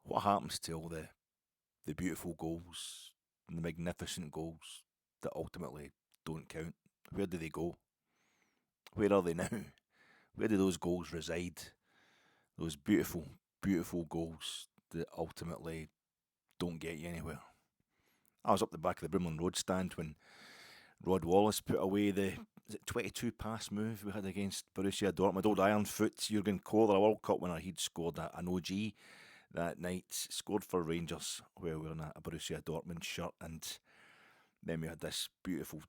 What happens to all the beautiful goals and the magnificent goals that ultimately don't count? Where do they go? Where are they now? Where do those goals reside? Those beautiful, beautiful goals that ultimately don't get you anywhere. I was up the back of the Brimlin Road stand when Rod Wallace put away the 22 pass move we had against Borussia Dortmund. Old Iron Foot, Jurgen Kohler, a World Cup winner, he'd scored an OG that night, scored for Rangers where we were in a Borussia Dortmund shirt, and then we had this beautiful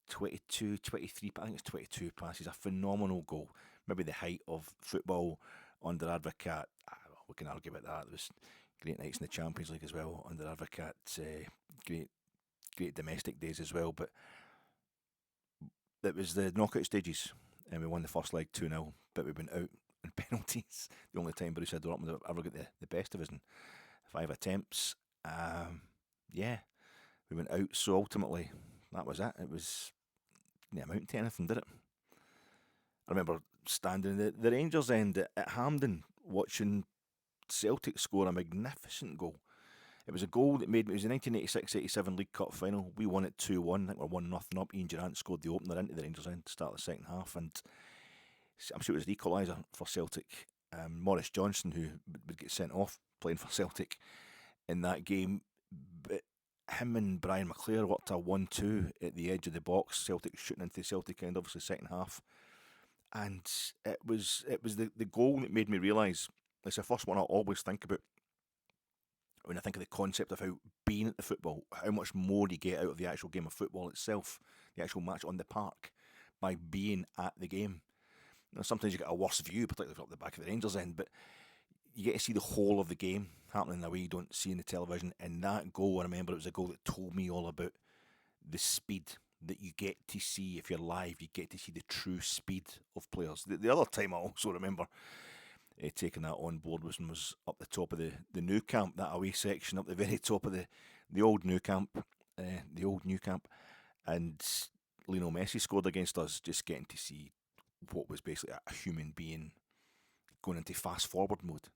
22, 23, I think it's 22 passes, a phenomenal goal. Maybe the height of football under Advocat. We can argue about that. There was great nights in the Champions League as well under Advocat. Great domestic days as well. But it was the knockout stages, and we won the first leg 2-0, but we went out in penalties. The only time Borussia Dortmund have ever got the best of us in 5 attempts. Yeah, we went out. So ultimately, that was it. It was didn't amount to anything, did it? I remember standing at the Rangers end at Hampden watching Celtic score a magnificent goal. It was a goal that made me. It was the 1986-87 League Cup final. We won it 2-1. I think we're 1-0 up. Ian Durant scored the opener into the Rangers end to start the second half, and I'm sure it was an equaliser for Celtic. Maurice Johnson, who would get sent off playing for Celtic in that game, but him and Brian McClare worked a 1-2 at the edge of the box. Celtic shooting into the Celtic end, obviously second half, and it was the goal that made me realise. It's the first one I always think about when I think of the concept of how being at the football, how much more you get out of the actual game of football itself, the actual match on the park, by being at the game. You know, sometimes you get a worse view, particularly up the back of the Rangers end, but you get to see the whole of the game happening in a way you don't see in the television. And that goal, I remember, it was a goal that told me all about the speed that you get to see if you're live. You get to see the true speed of players. The other time I also remember taking that on board was when I was up the top of the new camp, that away section, up the very top of the old new camp, and Lionel Messi scored against us, just getting to see what was basically a human being going into fast forward mode.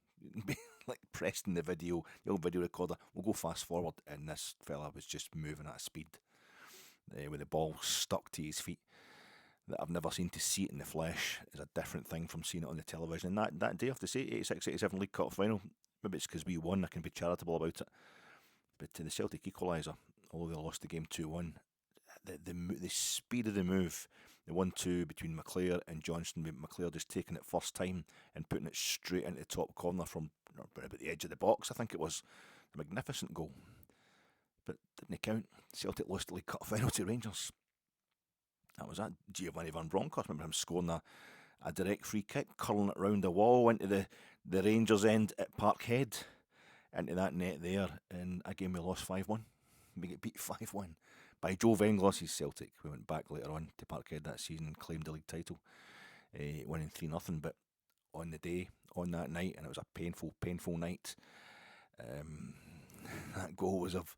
Like pressing the old video recorder, we'll go fast forward, and this fella was just moving at speed with the ball stuck to his feet. That I've never seen. To see it in the flesh is a different thing from seeing it on the television. And that day, I have to say, 86-87 League Cup final, maybe it's because we won, I can be charitable about it, but to the Celtic equaliser, although they lost the game 2-1, the speed of the move, the 1-2 between McClare and Johnson, with McClare just taking it first time and putting it straight into the top corner from about the edge of the box, I think it was a magnificent goal. But didn't count. Celtic lost the League Cup final to Rangers. That was that. Giovanni Van Bronckhorst, remember him scoring a direct free kick, curling it round the wall into the Rangers end at Parkhead, into that net there, in a game we lost 5-1. We get beat 5-1 by Joe Venglos' Celtic. We went back later on to Parkhead that season and claimed the league title, winning 3-0. But on the day, on that night, and it was a painful, painful night, that goal was of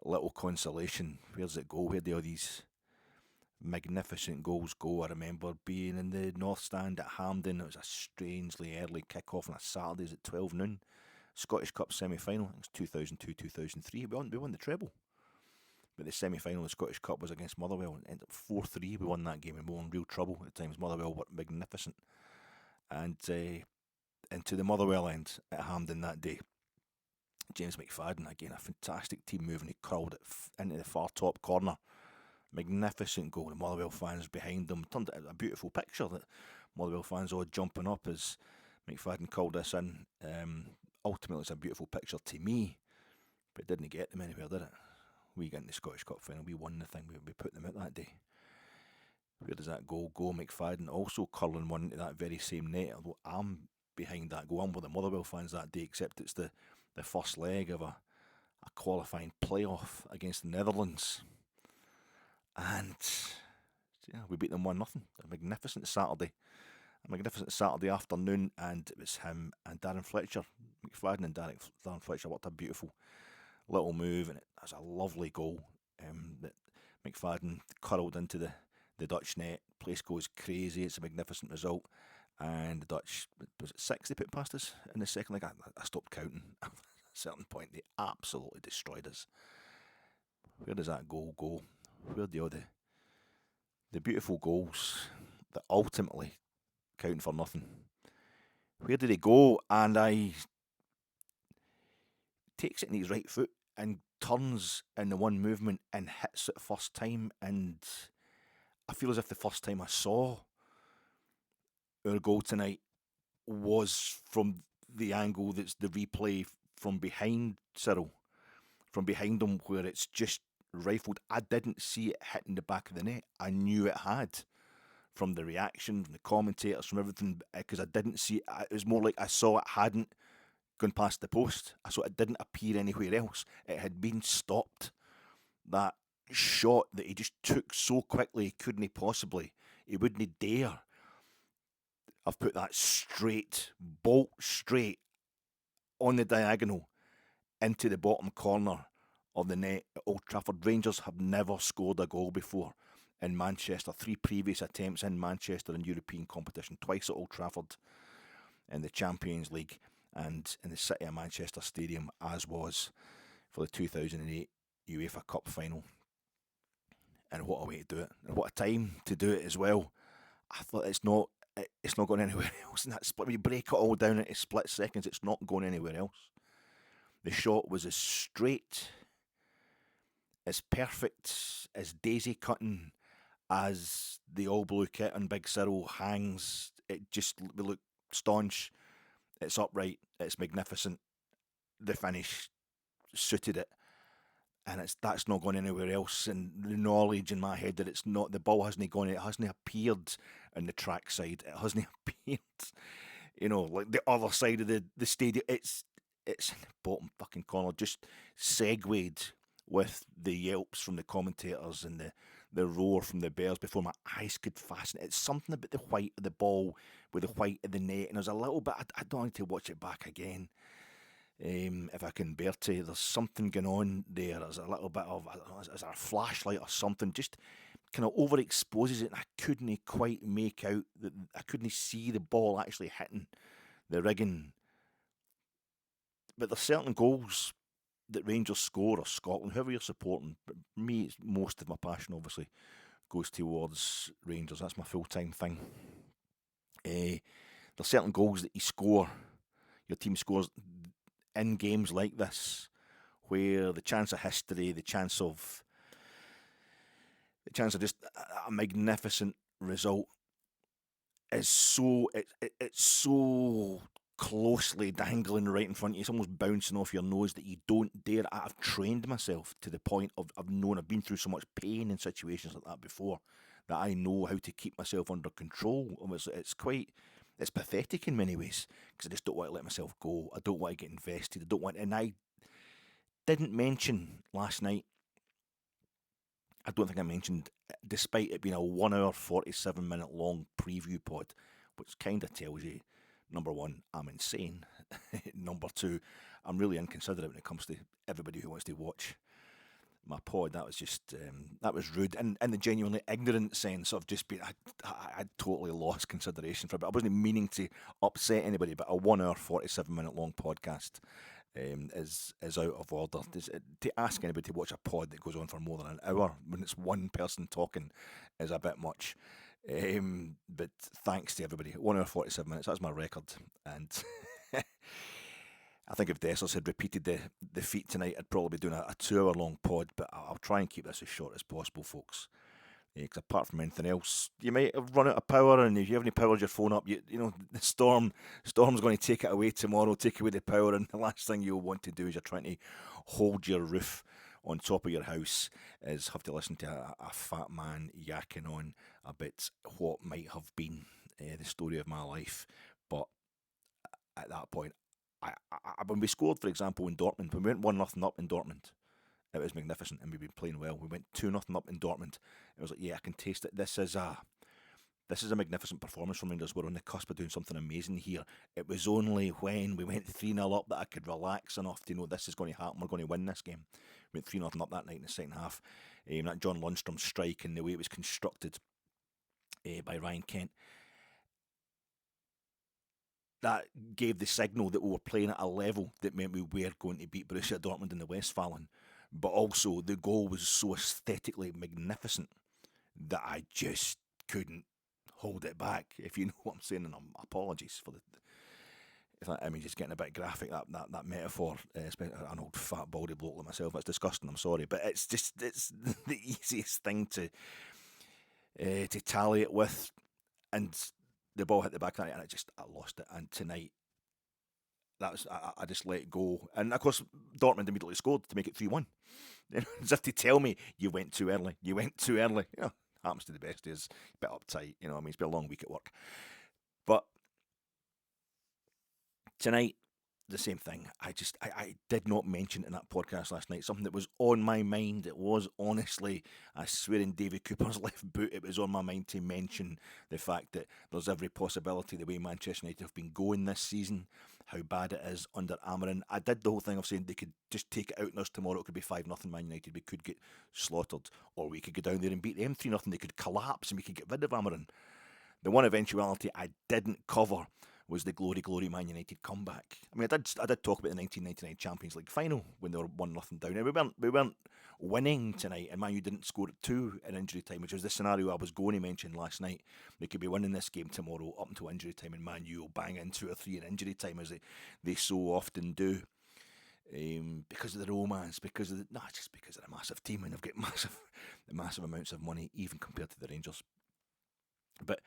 little consolation. Where does it go? Where do all these magnificent goals go? I remember being in the North Stand at Hampden. It was a strangely early kick-off on a Saturday. It was at 12 noon. Scottish Cup semi-final. I think it was 2002-2003. We won the treble. But the semi-final of the Scottish Cup was against Motherwell. It ended up 4-3. We won that game and we were in real trouble at times. Motherwell were magnificent. And into the Motherwell end at Hampden that day, James McFadden, again, a fantastic team move, and he curled it into the far top corner. Magnificent goal. The Motherwell fans behind them turned it a beautiful picture. That Motherwell fans all jumping up as McFadden called this in. Ultimately, it's a beautiful picture to me, but it didn't get them anywhere, did it? We got in the Scottish Cup final. We won the thing. We put them out that day. Where does that goal go? McFadden also curling one into that very same net. Although I'm behind that goal, I'm with the Motherwell fans that day, except it's the first leg of a qualifying playoff against the Netherlands. And yeah, we beat them 1-0. A magnificent Saturday afternoon, and it was him and Darren Fletcher. McFadden and Darren Fletcher worked a beautiful little move, and it was a lovely goal that McFadden curled into the Dutch net. Place goes crazy. It's a magnificent result. And the Dutch, was it 6 they put past us in the second leg? I stopped counting. a certain point. They absolutely destroyed us. Where does that goal go? Where do the beautiful goals that ultimately count for nothing? Where did they go? And I takes it in his right foot and turns in the one movement and hits it first time. And I feel as if the first time I saw our goal tonight was from the angle that's the replay from behind Cyriel, from behind him, where it's just rifled. I didn't see it hitting the back of the net. I knew it had from the reaction, from the commentators, from everything, because I didn't see it. It was more like I saw it hadn't gone past the post. I saw it didn't appear anywhere else. It had been stopped. That shot that he just took so quickly, he wouldn't dare. I've put that straight, bolt straight on the diagonal into the bottom corner of the net at Old Trafford. Rangers have never scored a goal before in Manchester. 3 previous attempts in Manchester in European competition, twice at Old Trafford in the Champions League and in the City of Manchester Stadium, as was for the 2008 UEFA Cup final. And what a way to do it, and what a time to do it as well. I thought it's not going anywhere else. And that split, when you break it all down into split seconds, it's not going anywhere else. The shot was as straight, as perfect, as daisy cutting as the all blue kit on Big Cyriel hangs. It just look staunch. It's upright. It's magnificent. The finish suited it, and that's not going anywhere else. And the knowledge in my head that it's not, the ball hasn't gone. It hasn't appeared on the track side. It hasn't appeared, like the other side of the stadium. It's in the bottom fucking corner. Just segued with the yelps from the commentators and the roar from the Bears before my eyes could fasten. It's something about the white of the ball with the white of the net, and there's a little bit. I don't need to watch it back again. If I can bear to, there's something going on there. There's a little bit of, I don't know, is there a flashlight or something? Just kind of overexposes it, and I couldn't quite make out that. I couldn't see the ball actually hitting the rigging. But there's certain goals that Rangers score, or Scotland, whoever you're supporting. But me, it's most of my passion obviously goes towards Rangers. That's my full-time thing. There's certain goals that you score, your team scores in games like this, where the chance of history, the chance of just a magnificent result is so it's so closely dangling right in front of you. It's almost bouncing off your nose that you don't dare. I've trained myself to the point of I've been through so much pain in situations like that before, that I know how to keep myself under control. It's pathetic in many ways, because I just don't want to let myself go. I don't want to get invested. And I didn't mention last night, I don't think I mentioned, despite it being a 1 hour, 47 minute long preview pod, which kind of tells you, number one, I'm insane. Number two, I'm really inconsiderate when it comes to everybody who wants to watch my pod. That was just, that was rude. And in the genuinely ignorant sense of just being, I totally lost consideration for it. I wasn't meaning to upset anybody, but a 1 hour, 47 minute long podcast is out of order. To ask anybody to watch a pod that goes on for more than an hour when it's one person talking is a bit much. But thanks to everybody. 1 hour 47 minutes, that's my record. And I think if Dessers had repeated the feat tonight, I'd probably be doing a 2 hour long pod, but I'll try and keep this as short as possible, folks. Because apart from anything else, you might have run out of power, and if you haven't powered your phone up, you know the storm's going to take it away tomorrow, take away the power, and the last thing you'll want to do is you're trying to hold your roof on top of your house is have to listen to a fat man yakking on about what might have been the story of my life. But at that point, when we scored, for example, in Dortmund, when we went 1-0 up in Dortmund, it was magnificent, and we've been playing well. We went 2-0 up in Dortmund. It was like, yeah, I can taste it. This is a magnificent performance from Rangers. We're on the cusp of doing something amazing here. It was only when we went 3-0 up that I could relax enough to know this is going to happen. We're going to win this game. We went 3-0 up that night in the second half. That John Lundstrom strike and the way it was constructed by Ryan Kent. that gave the signal that we were playing at a level that meant we were going to beat Borussia Dortmund in the Westfalen. But also, the goal was so aesthetically magnificent that I just couldn't hold it back, if you know what I'm saying. And apologies for if that image is getting a bit graphic, that metaphor, especially an old fat baldy bloke like myself. It's disgusting, I'm sorry. But it's the easiest thing to tally it with. And the ball hit the back of the net, and I lost it. And tonight, I just let it go. And of course, Dortmund immediately scored to make it 3-1. As if to tell me, you went too early. Happens to the best. Is a bit uptight. It's been a long week at work. But tonight, the same thing. I did not mention in that podcast last night something that was on my mind. It was honestly, I swear, in David Cooper's left boot, it was on my mind to mention the fact that there's every possibility the way Manchester United have been going this season, how bad it is under Amorim. I did the whole thing of saying they could just take it out on us tomorrow. It could be 5-0 Man United. We could get slaughtered, or we could go down there and beat them 3-0. They could collapse and we could get rid of Amorim. The one eventuality I didn't cover was the glory Man United comeback. I mean, I did talk about the 1999 Champions League final when they were 1-0 down. And we weren't winning tonight, and Man U didn't score at 2 in injury time, which was the scenario I was going to mention last night. They could be winning this game tomorrow up until injury time, and Man U will bang in 2 or 3 in injury time, as they so often do. Because of the romance, just because of the massive team, and they've got massive amounts of money, even compared to the Rangers. But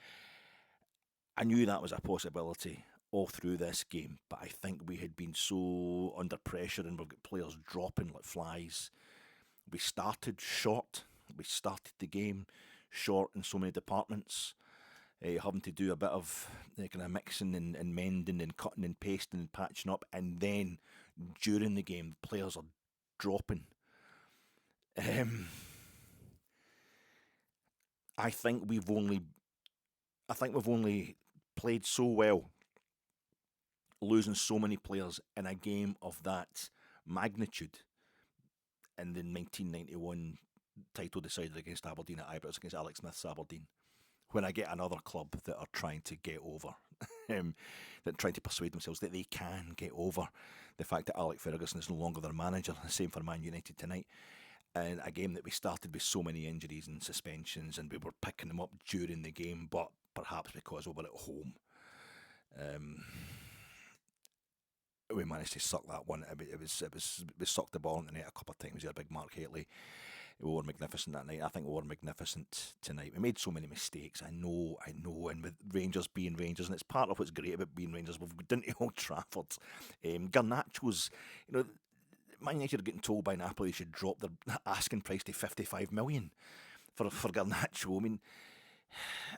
I knew that was a possibility all through this game, but I think we had been so under pressure and we've got players dropping like flies. We started short. We started the game short in so many departments, having to do a bit of kind of mixing and mending and cutting and pasting and patching up, and then during the game, players are dropping. I think we've only played so well, losing so many players in a game of that magnitude in the 1991 title decided against Aberdeen at Ibrox, against Alex Smith's Aberdeen, when I get another club that are trying to get over, that trying to persuade themselves that they can get over the fact that Alex Ferguson is no longer their manager. The same for Man United tonight. And a game that we started with so many injuries and suspensions, and we were picking them up during the game, but perhaps because we were at home, we managed to suck that one. We sucked the ball in the net a couple of times. We had a big Mark Hateley. We were magnificent that night. I think we were magnificent tonight. We made so many mistakes. I know. And with Rangers being Rangers, and it's part of what's great about being Rangers. We've done to Old Trafford. Garnacho's, Man United are getting told by Napoli they should drop their asking price to 55 million for Garnacho. I mean,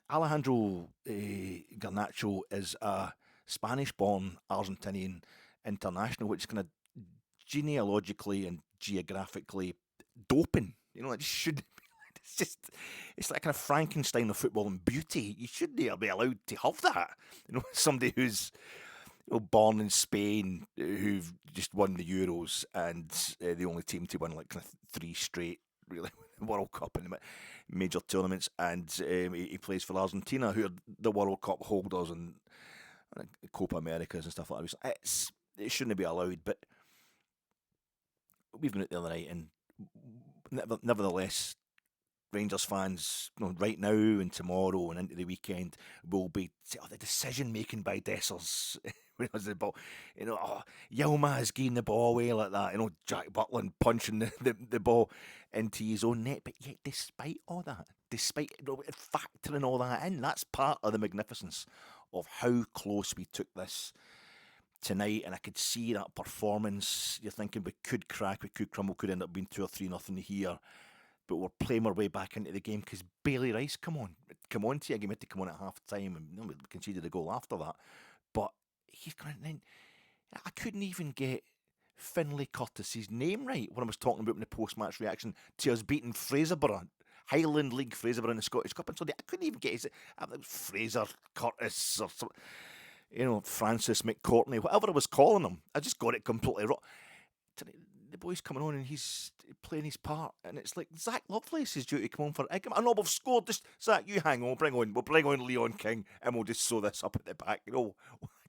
Alejandro Garnacho is a Spanish-born Argentinian international, which is kind of genealogically and geographically doping. It should. It's like kind of Frankenstein of football and beauty. You shouldn't be allowed to have that. Somebody who's born in Spain, who've just won the Euros, and the only team to win like kind of 3 straight really World Cup in the major tournaments, and he plays for Argentina, who are the World Cup holders and Copa Americas and stuff like that. It shouldn't be allowed, but we've been out the other night, and nevertheless, Rangers fans, right now and tomorrow and into the weekend, will be the decision making by Dessers. When it was the ball, Yilmaz getting the ball away like that. Jack Buttland punching the ball into his own net. But yet, despite all that, factoring all that in, that's part of the magnificence of how close we took this tonight. And I could see that performance. You're thinking we could crack, we could crumble, could end up being 2 or 3-0 here. But we're playing our way back into the game because Bailey Rice come on to you. He had to come on at half time, and we conceded a goal after that. But he's going in. I couldn't even get Finlay Curtis's name right when I was talking about in the post-match reaction to us beating Fraserburgh, Highland League Fraserburgh in the Scottish Cup. And so I couldn't even get his Fraser Curtis or something, Francis McCourtney, whatever I was calling him. I just got it completely wrong. The boy's coming on and he's playing his part, and it's like Zach Lovelace is due to come on for Igamane. I know we've scored. Just Zach, you hang on. We'll bring on Leon King, and we'll just sew this up at the back.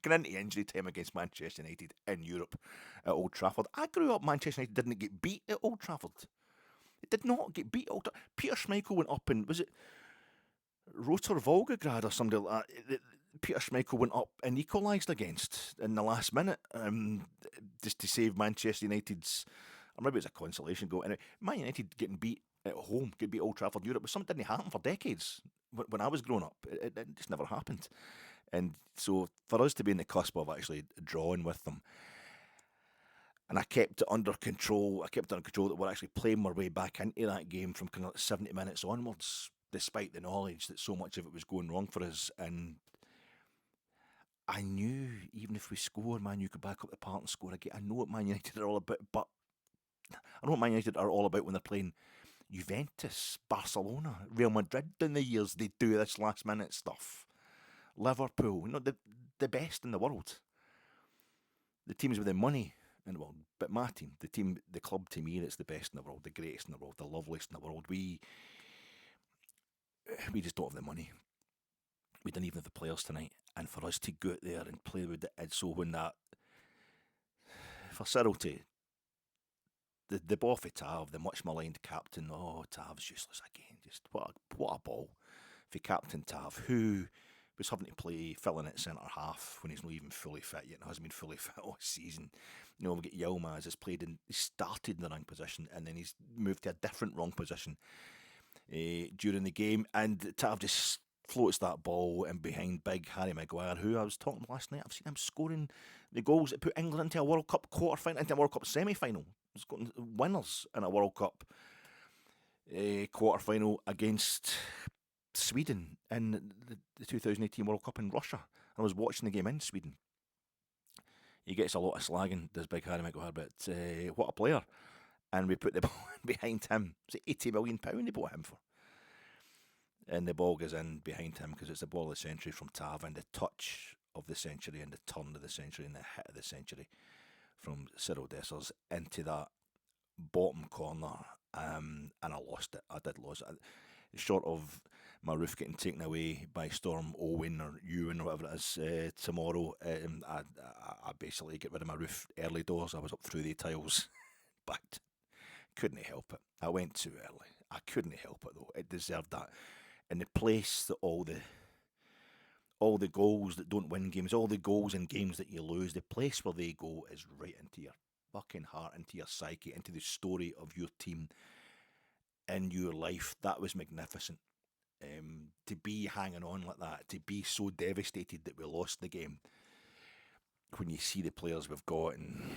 going into injury time against Manchester United in Europe at Old Trafford. I grew up, Manchester United didn't get beat at Old Trafford. It did not get beat at Old Trafford. Peter Schmeichel went up and, was it Rotor Volgograd or somebody like that? Peter Schmeichel went up and equalised against in the last minute, just to save Manchester United's, or maybe it's a consolation goal. Anyway, Man United getting beat at home, getting beat at Old Trafford, Europe, was something that didn't happen for decades. When I was growing up, it just never happened. And so for us to be in the cusp of actually drawing with them, and I kept it under control. That we're actually playing our way back into that game from kind of 70 minutes onwards, despite the knowledge that so much of it was going wrong for us. And I knew even if we scored, Man U could back up the part and score again. I know what Man United are all about, but I know what Man United are all about when they're playing Juventus, Barcelona, Real Madrid in the years. They do this last minute stuff. Liverpool, the best in the world. The teams with the money in the world. But my team, the club to me that's the best in the world, the greatest in the world, the loveliest in the world, we just don't have the money. We didn't even have the players tonight. And for us to go out there and play with it, so when that, for Cyriel to, the ball for Tav, the much maligned captain, Tav's useless again. Just what a ball for Captain Tav, who was having to play filling at centre half when he's not even fully fit yet and hasn't been fully fit all season. We get Yilmaz has played in, he started in the wrong position and then he's moved to a different wrong position during the game, and Tav just floats that ball in behind big Harry Maguire, who I was talking last night. I've seen him scoring the goals that put England into a World Cup quarter-final, into a World Cup semi-final. He's got winners in a World Cup quarter-final against Sweden in the 2018 World Cup in Russia. I was watching the game in Sweden. He gets a lot of slagging, does big Harry Maguire, but what a player. And we put the ball in behind him. It's £80 million they bought him for. And the ball goes in behind him because it's the ball of the century from Tav, and the touch of the century and the turn of the century and the hit of the century from Cyriel Dessers into that bottom corner, and I lost it. I did lose it. Short of my roof getting taken away by Storm Owen or Ewan or whatever it is tomorrow, I basically get rid of my roof early doors. I was up through the tiles, but couldn't help it. I went too early. I couldn't help it though. It deserved that. And the place that all the goals that don't win games, all the goals in games that you lose, the place where they go is right into your fucking heart, into your psyche, into the story of your team in your life. That was magnificent. To be hanging on like that, to be so devastated that we lost the game, when you see the players we've got, and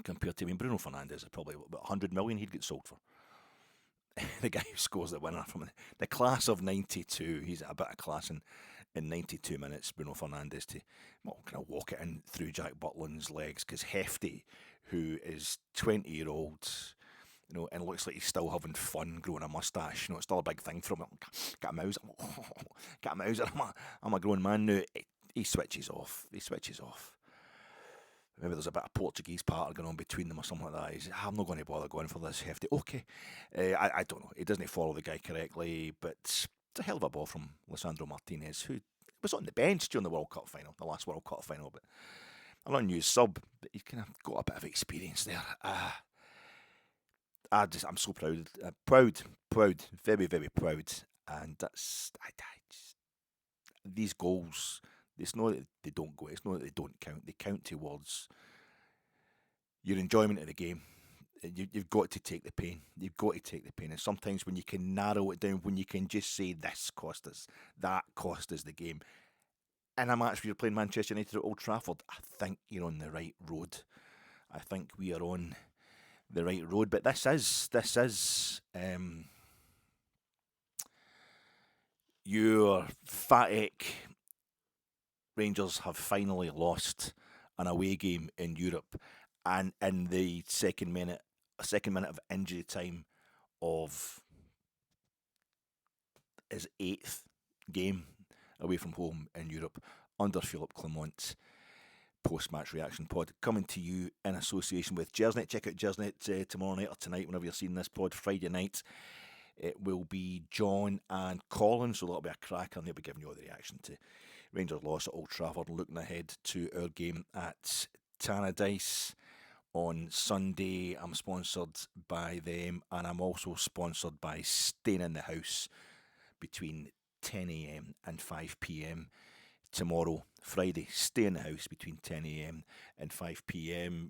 compared to, Bruno Fernandes is probably about 100 million he'd get sold for. The guy who scores the winner from the class of 92, he's a bit of class in 92 minutes, Bruno Fernandes, to kind of walk it in through Jack Butland's legs, because Hefty, who is 20-year-old, and looks like he's still having fun growing a moustache, it's still a big thing for him. Get a mouse, get a mouse, I'm a grown man now. He switches off. Maybe there's a bit of Portuguese partner going on between them or something like that. I'm not going to bother going for this Hefty. Okay. I don't know. He doesn't follow the guy correctly, but it's a hell of a ball from Lisandro Martinez, who was on the bench during the World Cup final, the last World Cup final, but an unused sub, but he's kind of got a bit of experience there. I'm so proud. Proud. Very, very proud. And that's, these goals, it's not that they don't go, it's not that they don't count. They count towards your enjoyment of the game. You've got to take the pain. And sometimes when you can narrow it down, when you can just say this cost us, that cost us the game. In a match where you're playing Manchester United at Old Trafford, I think you're on the right road. I think we are on the right road. But this is your phatic. Rangers have finally lost an away game in Europe, and in the second minute of injury time of his 8th game away from home in Europe under Philippe Clement. Post-match reaction pod coming to you in association with Jersnet. Check out Jersnet tomorrow night or tonight, whenever you're seeing this pod. Friday night it will be John and Colin, so that'll be a cracker, and they'll be giving you all the reaction to Rangers lost at Old Trafford, looking ahead to our game at Tannadice on Sunday. I'm sponsored by them, and I'm also sponsored by Staying in the House between 10 a.m. and 5 p.m. tomorrow, Friday. Stay in the house between 10 a.m. and 5 p.m.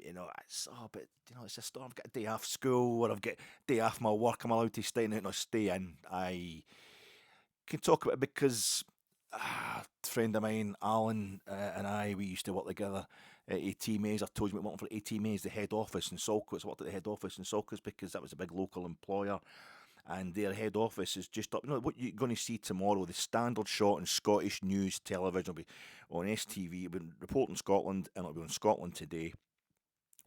But it's a storm. I've got a day off school, or I've got a day off my work. I'm allowed to stay in. Stay in. I can talk about it because a friend of mine, Alan, and we used to work together at AT Mays. I've told you about working for AT Mays, the head office in Saltcoats. I worked at the head office in Saltcoats because that was a big local employer. And their head office is just up. What you're going to see tomorrow, the standard shot in Scottish news television will be on STV. It'll be reporting Scotland, and it'll be on Scotland Today.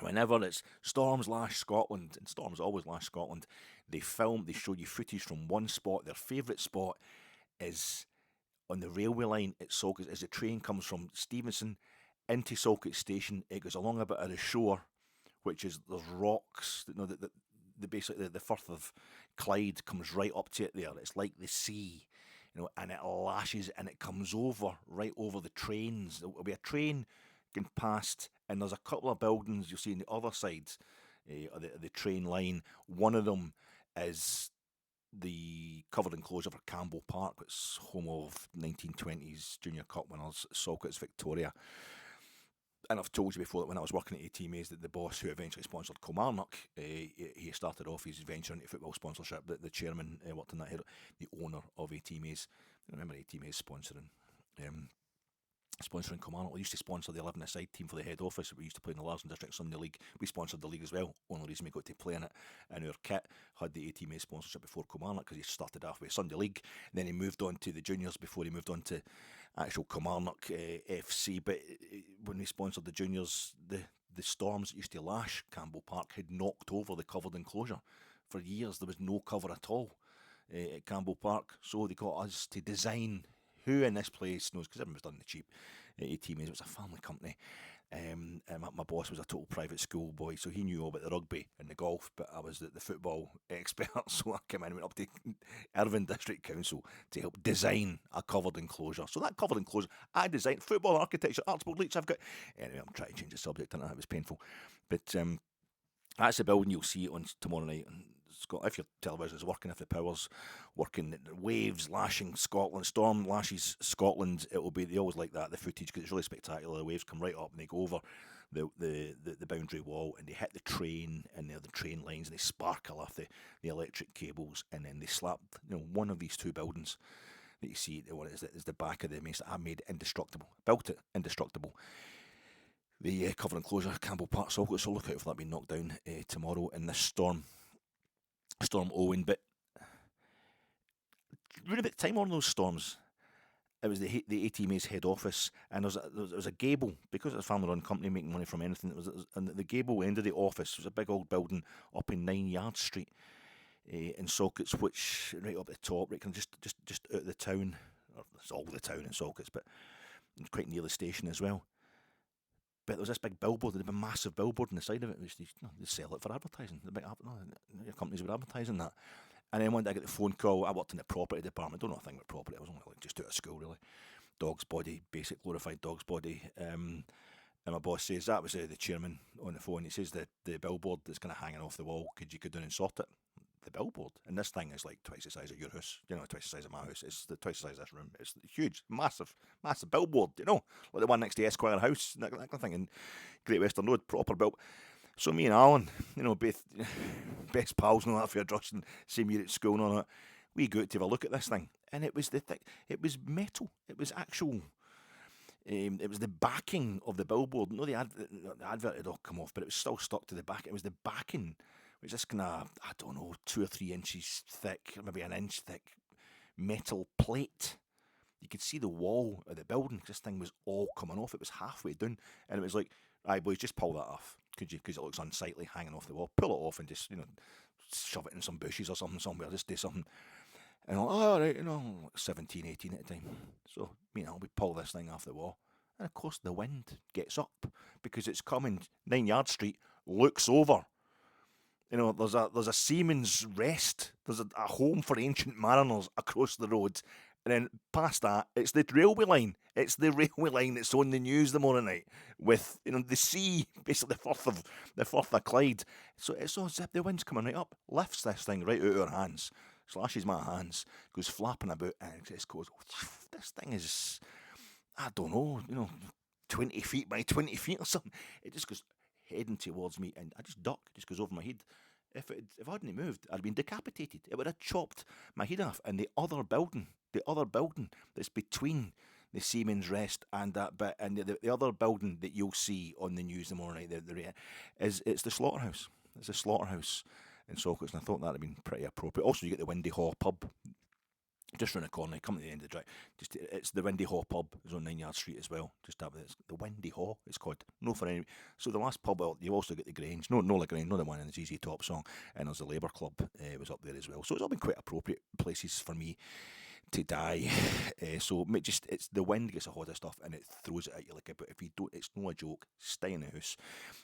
Whenever it's storms lash Scotland, and storms always lash Scotland, they show you footage from one spot. Their favourite spot is on the railway line at Saltcoats. As the train comes from Stevenson into Saltcoats station, it goes along a bit of the shore, which is there's rocks. Basically the Firth of Clyde comes right up to it there. It's like the sea, and it lashes and it comes right over the trains. There'll be a train going past, and there's a couple of buildings you'll see on the other side of the train line. One of them is the covered enclosure for Campbell Park. It's home of 1920s Junior Cup winners, Saltcoats Victoria. And I've told you before that when I was working at AT Mays, that the boss who eventually sponsored Kilmarnock, he started off his venture into football sponsorship. The chairman worked in that area, the owner of AT Mays. I remember AT Mays sponsoring Kilmarnock. We used to sponsor the 11-a-side team for the head office. We used to play in the Larsden District Sunday League. We sponsored the league as well. Only reason we got to play in it. And our kit had the AT Mays sponsorship before Kilmarnock, because he started off with Sunday League. And then he moved on to the juniors before he moved on to actual Kilmarnock FC. But when we sponsored the juniors, the storms that used to lash Campbell Park had knocked over the covered enclosure. For years there was no cover at all at Campbell Park. So they got us to design. Who in this place knows, because everyone was done the cheap. AT Mays, it was a family company. And my boss was a total private school boy, so he knew all about the rugby and the golf, but I was the football expert, so I came in and went up to Irvine District Council to help design a covered enclosure. So that covered enclosure, I designed football architecture, Archibald Leach. Anyway, I'm trying to change the subject, and it was painful. But that's the building you'll see on tomorrow night. If your television is working, if the power's working, waves lashing Scotland, storm lashes Scotland, it will be, they always like that, the footage, because it's really spectacular. The waves come right up and they go over the boundary wall, and they hit the train, and the train lines, and they sparkle off the electric cables, and then they slap one of these two buildings that you see is the back of the mace that I made indestructible, built it indestructible. The cover enclosure, Campbell Park, so look out for that being knocked down tomorrow in this Storm Owen. But around about the time on those storms, it was the AT Mays head office, and there was a gable, because it's a family-run company making money from anything. And the gable end of the office was a big old building up in 9 Yard Street in Saltcoats, which right up the top, right, kind of just out of the town. It's all the town in Saltcoats, but quite near the station as well. But there was this big billboard, there was a massive billboard on the side of it, which they sell it for advertising. The big companies were advertising that. And then one day I get the phone call. I worked in the property department. Don't know a thing about property. I was only just out of school, really. Dog's body, basic glorified dog's body. And my boss says, that was the chairman on the phone. He says that the billboard that's kind of hanging off the wall, could you go down and sort it? The billboard. And this thing is like twice the size of your house. Twice the size of my house. It's twice the size of this room. It's huge, massive billboard, like the one next to Esquire House, that kind of thing in Great Western Road, proper billboard. So me and Alan, both best pals and all that for your and same year at school and all that, we go out to have a look at this thing. And it was it was metal. It was actual, it was the backing of the billboard. No, the advert had all come off, but it was still stuck to the back. It was the backing, which is kind of, 2 or 3 inches thick, maybe an inch thick metal plate. You could see the wall of the building. This thing was all coming off. It was halfway down, and it was like, "Aye, boys, just pull that off, could you? Because it looks unsightly hanging off the wall. Pull it off and just, shove it in some bushes or something somewhere. Just do something." And I'm like, "Oh, all right, 17, 18 at the time." So, we pull this thing off the wall. And of course, the wind gets up because it's coming 9 Yard Street, looks over. There's a seaman's rest. There's a home for ancient mariners across the road, And then past that, it's the railway line. It's the railway line that's on the news tomorrow night with, you know, the sea, basically the Firth of Clyde. So it's all zip, the wind's coming right up, lifts this thing right out of our hands, slashes my hands, goes flapping about, and it just goes, this thing is, I don't know, you know, 20 feet by 20 feet or something. It just goes heading towards me, and I just duck, it just goes over my head. If I hadn't moved, I'd been decapitated. It would have chopped my head off. And the other building that's between the Seamen's Rest and that bit, and the other building that you'll see on the news tomorrow night, it's the slaughterhouse. It's a slaughterhouse in Sockets, and I thought that would have been pretty appropriate. Also, you get the Windy Haw pub just round the corner, come to the end of the drive. It's the Windy Haw pub. It's on 9 Yard Street as well. Just have it's the Windy Haw. It's called. No for any. So the last pub, you also get the Grange. No the Grange, not the one in the ZZ Top song. And there's the Labour Club. Was up there as well. So it's all been quite appropriate places for me to die. So it's the wind gets a hold of stuff and it throws it at you like a. But if you don't, it's no a joke. Stay in the house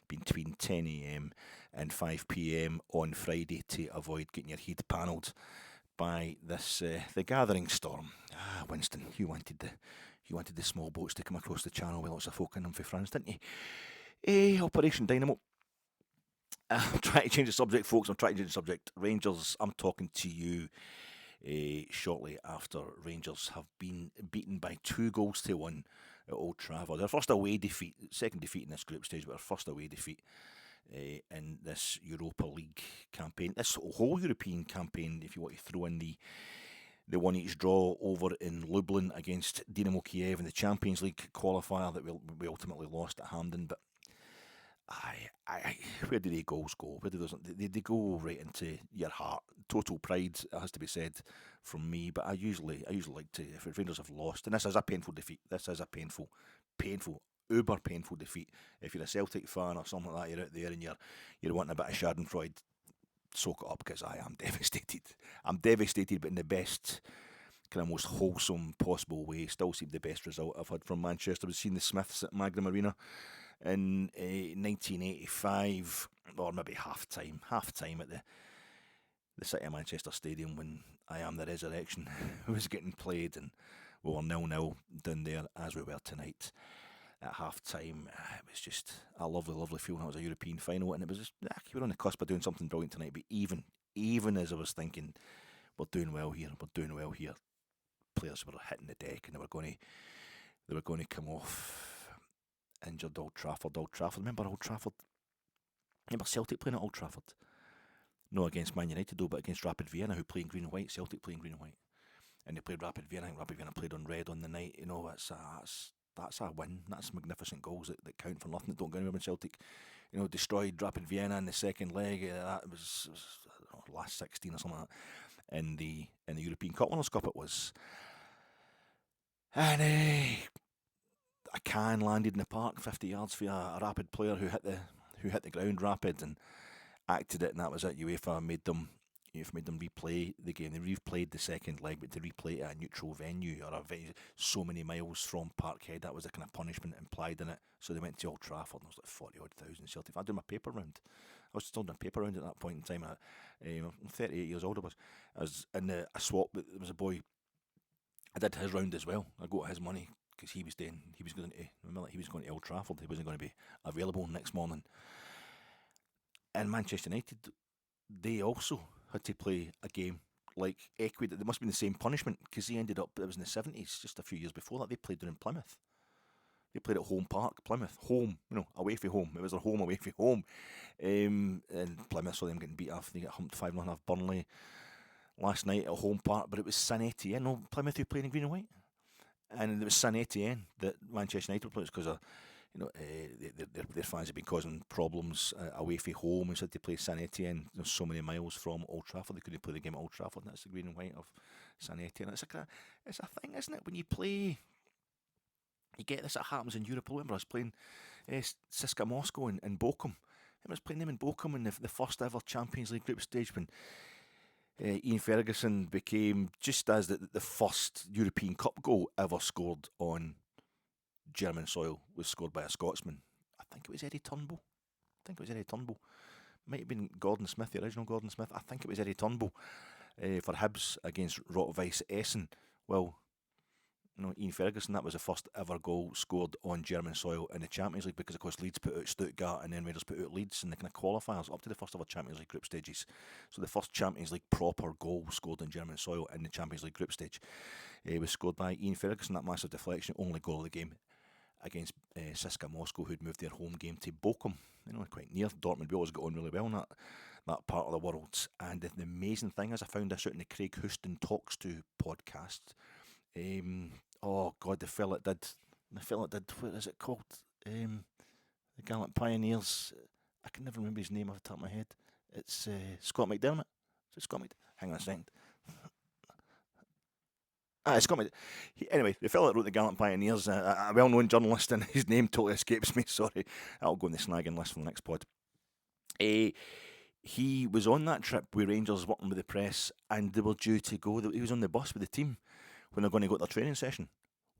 between 10 a.m. and 5 p.m. on Friday to avoid getting your head panelled by this the gathering storm. Winston, you wanted the small boats to come across the channel with lots of folk in them for France, didn't you? Operation Dynamo. I'm trying to change the subject, folks. I'm trying to change the subject. Rangers, I'm talking to you shortly after Rangers have been beaten by 2-1 at Old Trafford. Their first away defeat, second defeat in this group stage, but their first away defeat in this Europa League campaign, this whole European campaign, if you want to throw in the one each draw over in Lublin against Dynamo Kiev in the Champions League qualifier that we ultimately lost at Hampden. But where do the goals go? Where do they go right into your heart? Total pride, it has to be said from me. But I usually like to, if Rangers have lost, and this is a painful defeat. This is a painful, uber painful defeat. If you're a Celtic fan or something like that, you're out there and you're wanting a bit of Schadenfreude, soak it up, because I am devastated. I'm devastated, but in the best, kind of most wholesome possible way. Still seemed the best result I've had from Manchester. I've seen the Smiths at Magnum Arena in 1985, or maybe half time at the City of Manchester Stadium when I Am the Resurrection was getting played, and we were 0-0 down there as we were tonight at half time. It was just a lovely feeling. It was a European final, and it was just, we were on the cusp of doing something brilliant tonight. But even as I was thinking, we're doing well here, players were hitting the deck, and they were going to come off injured. Old Trafford. Remember Old Trafford? Remember Celtic playing at Old Trafford? No against Man United though, but against Rapid Vienna, who play in green and white. Celtic playing green and white, and they played Rapid Vienna. I think Rapid Vienna played on red on the night. You know, that's a win. That's magnificent goals that count for nothing. That don't go anywhere when Celtic, you know, destroyed Rapid Vienna in the second leg. That was I don't know, last 16 or something like that in the European Cup, Winners' Cup it was. And a can landed in the park 50 yards for a Rapid player who hit the ground Rapid and acted it, and that was it. UEFA made them replay the game. They replayed the second leg, but to replay it at a neutral venue or a venue so many miles from Parkhead, that was the kind of punishment implied in it. So they went to Old Trafford, and it was like 40-odd thousand Celtic. I did my paper round. I was still doing a paper round at that point in time. I'm 38 years old. I was in a swap. There was a boy. I did his round as well. I got his money because he was going to Old Trafford. He wasn't going to be available next morning. And Manchester United, they also had to play a game like Equid. There must have been the same punishment because he ended up, it was in the 70s, just a few years before that. They played down in Plymouth. They played at Home Park, Plymouth. Home, away from home. It was their home, away from home. And Plymouth saw them getting beat off. They got humped 5-0 off Burnley last night at Home Park, but it was Saint Etienne. No, Plymouth who played in green and white. And it was Saint Etienne that Manchester United played because their fans have been causing problems away from home and said to play Saint Etienne so many miles from Old Trafford. They couldn't play the game at Old Trafford, and that's the green and white of Saint Etienne. It's a thing, isn't it? When you play, you get this. It happens in Europe. I remember I was playing CSKA Moscow in Bochum. I was playing them in Bochum in the first ever Champions League group stage when Ian Ferguson became, just as the first European Cup goal ever scored on German soil was scored by a Scotsman. I think it was Eddie Turnbull. Might have been Gordon Smith, the original Gordon Smith. I think it was Eddie Turnbull for Hibs against Rot-Weiss Essen. Well, Ian Ferguson, that was the first ever goal scored on German soil in the Champions League, because of course Leeds put out Stuttgart and then Rangers put out Leeds in the kind of qualifiers up to the first ever Champions League group stages. So the first Champions League proper goal scored on German soil in the Champions League group stage was scored by Ian Ferguson. That massive deflection, only goal of the game against CSKA Moscow, who'd moved their home game to Bochum, quite near Dortmund. We always got on really well in that part of the world. And the amazing thing is, I found this out in the Craig Houston Talks To podcast. Oh God, the fella that did, what is it called? The Gallant Pioneers. I can never remember his name off the top of my head. It's Scott McDermott. Is it Scott McDermott? Hang on a second. It's Scott McDermott. Anyway, the fella that wrote the Gallant Pioneers, a well-known journalist, and his name totally escapes me. Sorry, that'll go in the snagging list for the next pod. He was on that trip with Rangers working with the press, and they were due to go. He was on the bus with the team when they're going to go to their training session.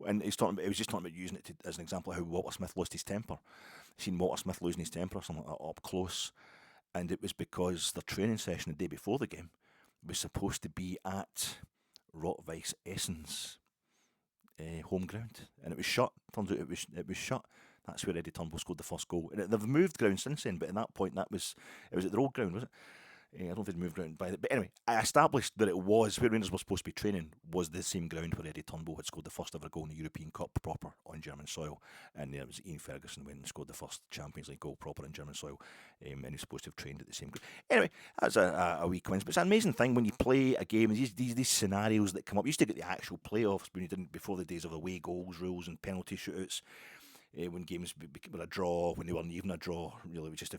And he was just talking about using it as an example of how Walter Smith lost his temper. Seen Walter Smith losing his temper or something like that up close. And it was because their training session the day before the game was supposed to be at Rot-Weiss Essen's home ground. And it was shut. Turns out it was shut. That's where Eddie Turnbull scored the first goal. And they've moved ground since then, but at that point it was at their old ground, was it? I don't think they'd moved ground by it. But anyway, I established that it was where Rangers were supposed to be training was the same ground where Eddie Turnbull had scored the first ever goal in the European Cup proper on German soil. And there was Ian Ferguson went and scored the first Champions League goal proper on German soil. And he was supposed to have trained at the same ground. Anyway, that's a wee coincidence. But it's an amazing thing when you play a game, these scenarios that come up. You used to get the actual playoffs when you didn't, before the days of away goals rules and penalty shootouts. When games were a draw, when they weren't even a draw, really, it was just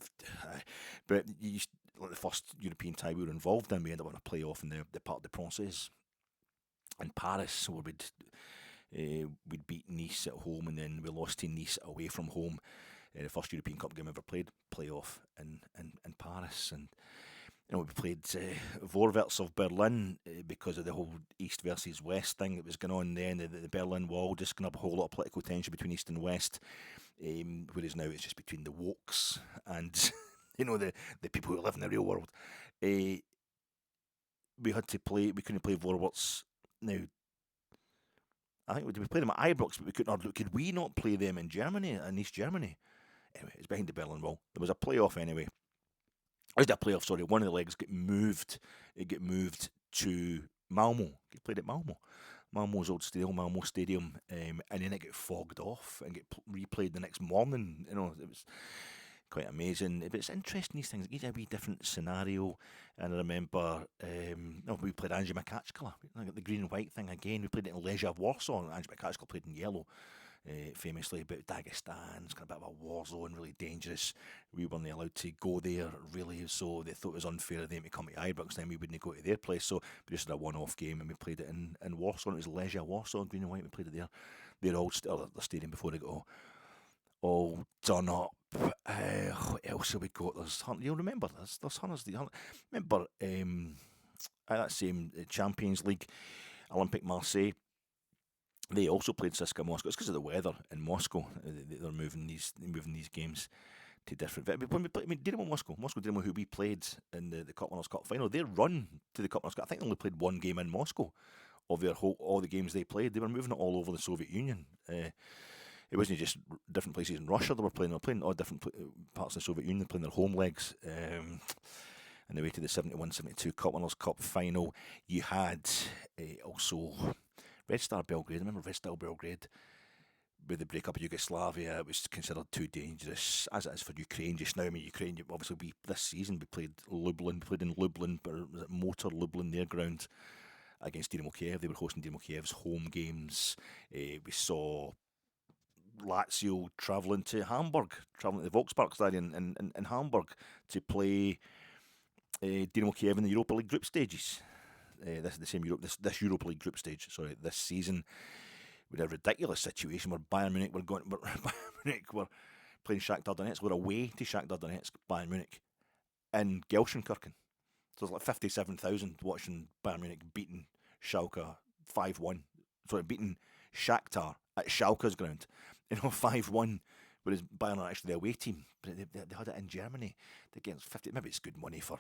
but you used, like the first European tie we were involved in, we ended up in a playoff in the Parc des Princes in Paris, where we'd beat Nice at home, and then we lost to Nice away from home. The first European Cup game ever played, playoff in Paris, and we played Vorwärts of Berlin because of the whole East versus West thing that was going on then, the Berlin Wall, just going up a whole lot of political tension between East and West, whereas now it's just between the wokes and the people who live in the real world. We couldn't play Vorwärts. Now, I think we played them at Ibrox, but could we not play them in Germany, in East Germany? Anyway, it's behind the Berlin Wall. There was a playoff anyway. One of the legs got moved. It got moved to Malmo. It played at Malmo's old stadium, Malmo Stadium, and then it got fogged off and get replayed the next morning. It was quite amazing. But it's interesting, these things. It gives a wee different scenario. And I remember, we played Angie Makachkala, the green and white thing again. We played it in Legia Warsaw. Angie Makachkala played in yellow. Famously, but Dagestan, it's kind of a bit of a war zone, really dangerous. We weren't allowed to go there, really, so they thought it was unfair of them to come to Ibrox, then we wouldn't go to their place, so we just had a one-off game, and we played it in Warsaw. It was Legia Warsaw, green and white. We played it there. Their old the stadium before they got all done up. What else have we got? You'll remember this. There's hundreds. Remember that same Champions League, Olympique Marseille. They also played CSKA Moscow. It's because of the weather in Moscow. They're moving these games to different. When we played, Dynamo Moscow, who we played in the Cup Winners' Cup final, their run to the Cup Winners' Cup, I think they only played one game in Moscow of all the games they played. They were moving it all over the Soviet Union. It wasn't just different places in Russia they were playing. They were playing all different parts of the Soviet Union, playing their home legs. And the way to the 71-72 Cup Winners' Cup final, you had also Red Star Belgrade. Remember Red Star Belgrade? With the breakup of Yugoslavia, it was considered too dangerous, as it is for Ukraine just now. I mean, Ukraine, obviously, this season we played Lublin. We played in Lublin, but was it Motor Lublin, their ground, against Dynamo Kiev. They were hosting Dynamo Kiev's home games. We saw Lazio travelling to Hamburg, travelling to the Volkspark Stadium in Hamburg to play Dynamo Kiev in the Europa League group stages. This Europa League group stage. Sorry, this season we had a ridiculous situation where Bayern Munich were playing Shakhtar Donetsk. We're away to Shakhtar Donetsk, Bayern Munich, in Gelsenkirchen. So there's like 57,000 watching Bayern Munich beating Schalke 5-1. Sorry, beating Shakhtar at Schalke's ground. 5-1. Whereas Bayern are actually the away team, but they had it in Germany to get 50. Maybe it's good money for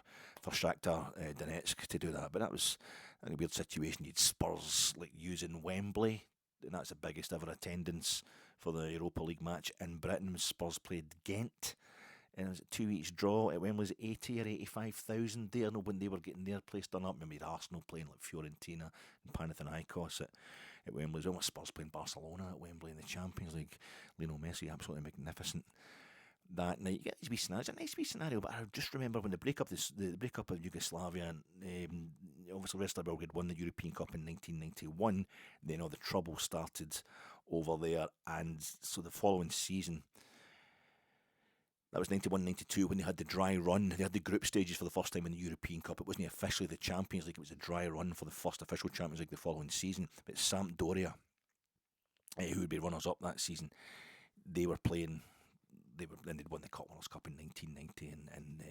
Shakhtar Donetsk to do that, but that was a weird situation. You'd Spurs using Wembley and that's the biggest ever attendance for the Europa League match in Britain. Spurs played Ghent, and it was a 2 weeks draw at Wembley's 80 or 85,000 there, when they were getting their place done up. Maybe Arsenal playing like Fiorentina and Panathinaikos at Wembley. Almost Spurs playing Barcelona at Wembley in the Champions League. Lionel Messi, absolutely magnificent that night. You get these wee scenarios. It's a nice wee scenario, but I just remember when the breakup of Yugoslavia, obviously Red Star Belgrade won the European Cup in 1991. Then all the trouble started over there, and so the following season, that was 91-92 when they had the dry run. They had the group stages for the first time in the European Cup. It wasn't officially the Champions League, it was a dry run for the first official Champions League the following season. But Sampdoria, who would be runners-up that season, they were playing. Then they'd won the Cup Winners' Cup in 1990 and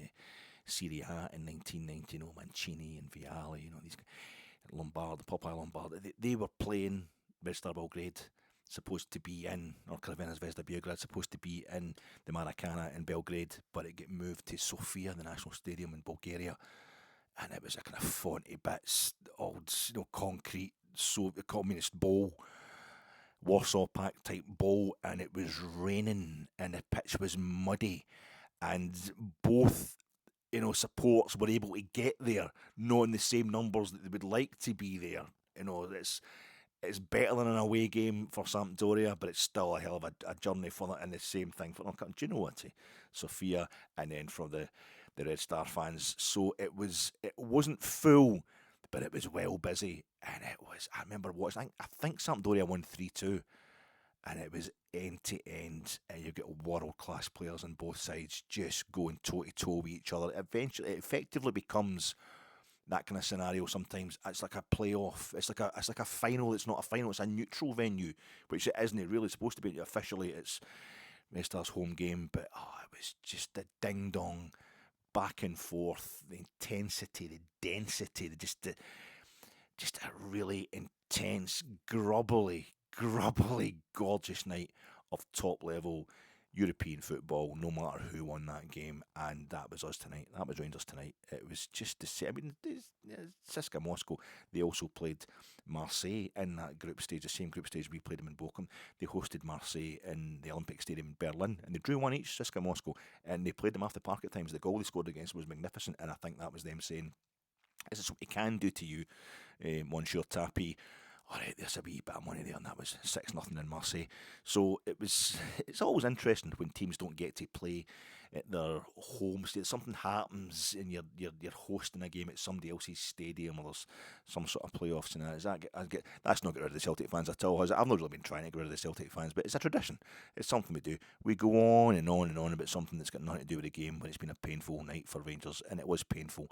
Serie A in 1990. Mancini and Vialli, these Lombard, Popeye Lombard. They were playing Red Star Belgrade, supposed to be in, or Crvena Zvezda Beograd, supposed to be in the Maracana in Belgrade, but it got moved to Sofia, the national stadium in Bulgaria, and it was a kind of 40 bits, old, concrete, communist bowl, Warsaw Pact type bowl, and it was raining, and the pitch was muddy, and both supports were able to get there, not in the same numbers that they would like to be there. It's better than an away game for Sampdoria, but it's still a hell of a journey for that. And the same thing for Sofia, and then for the Red Star fans. So it wasn't full, but it was well busy, and it was. I remember watching. I think Sampdoria won 3-2, and it was end to end. And you get world class players on both sides just going toe to toe with each other. Eventually, it effectively becomes that kind of scenario. Sometimes it's like a playoff. It's like a final. It's not a final. It's a neutral venue, which it isn't really supposed to be. Officially, it's Red Star's home game, but it was just the ding dong, back and forth, the intensity, the density, just a really intense, grubbly, gorgeous night of top level European football, no matter who won that game, and that was us tonight. That was Rangers tonight. It was just the same. I mean, CSKA Moscow, they also played Marseille in that group stage, the same group stage we played them in Bochum. They hosted Marseille in the Olympic Stadium in Berlin, and they drew one each, CSKA Moscow, and they played them after park at times. The goal they scored against was magnificent, and I think that was them saying, "This is what he can do to you, Monsieur Tapi." Alright, there's a wee bit of money there, and that was 6-0 in Marseille. So it's always interesting when teams don't get to play at their home state. Something happens and you're hosting a game at somebody else's stadium, or there's some sort of playoffs and that. That's not get rid of the Celtic fans at all, has it? I've not really been trying to get rid of the Celtic fans, but it's a tradition. It's something we do. We go on and on and on about something that's got nothing to do with the game when it's been a painful night for Rangers, and it was painful.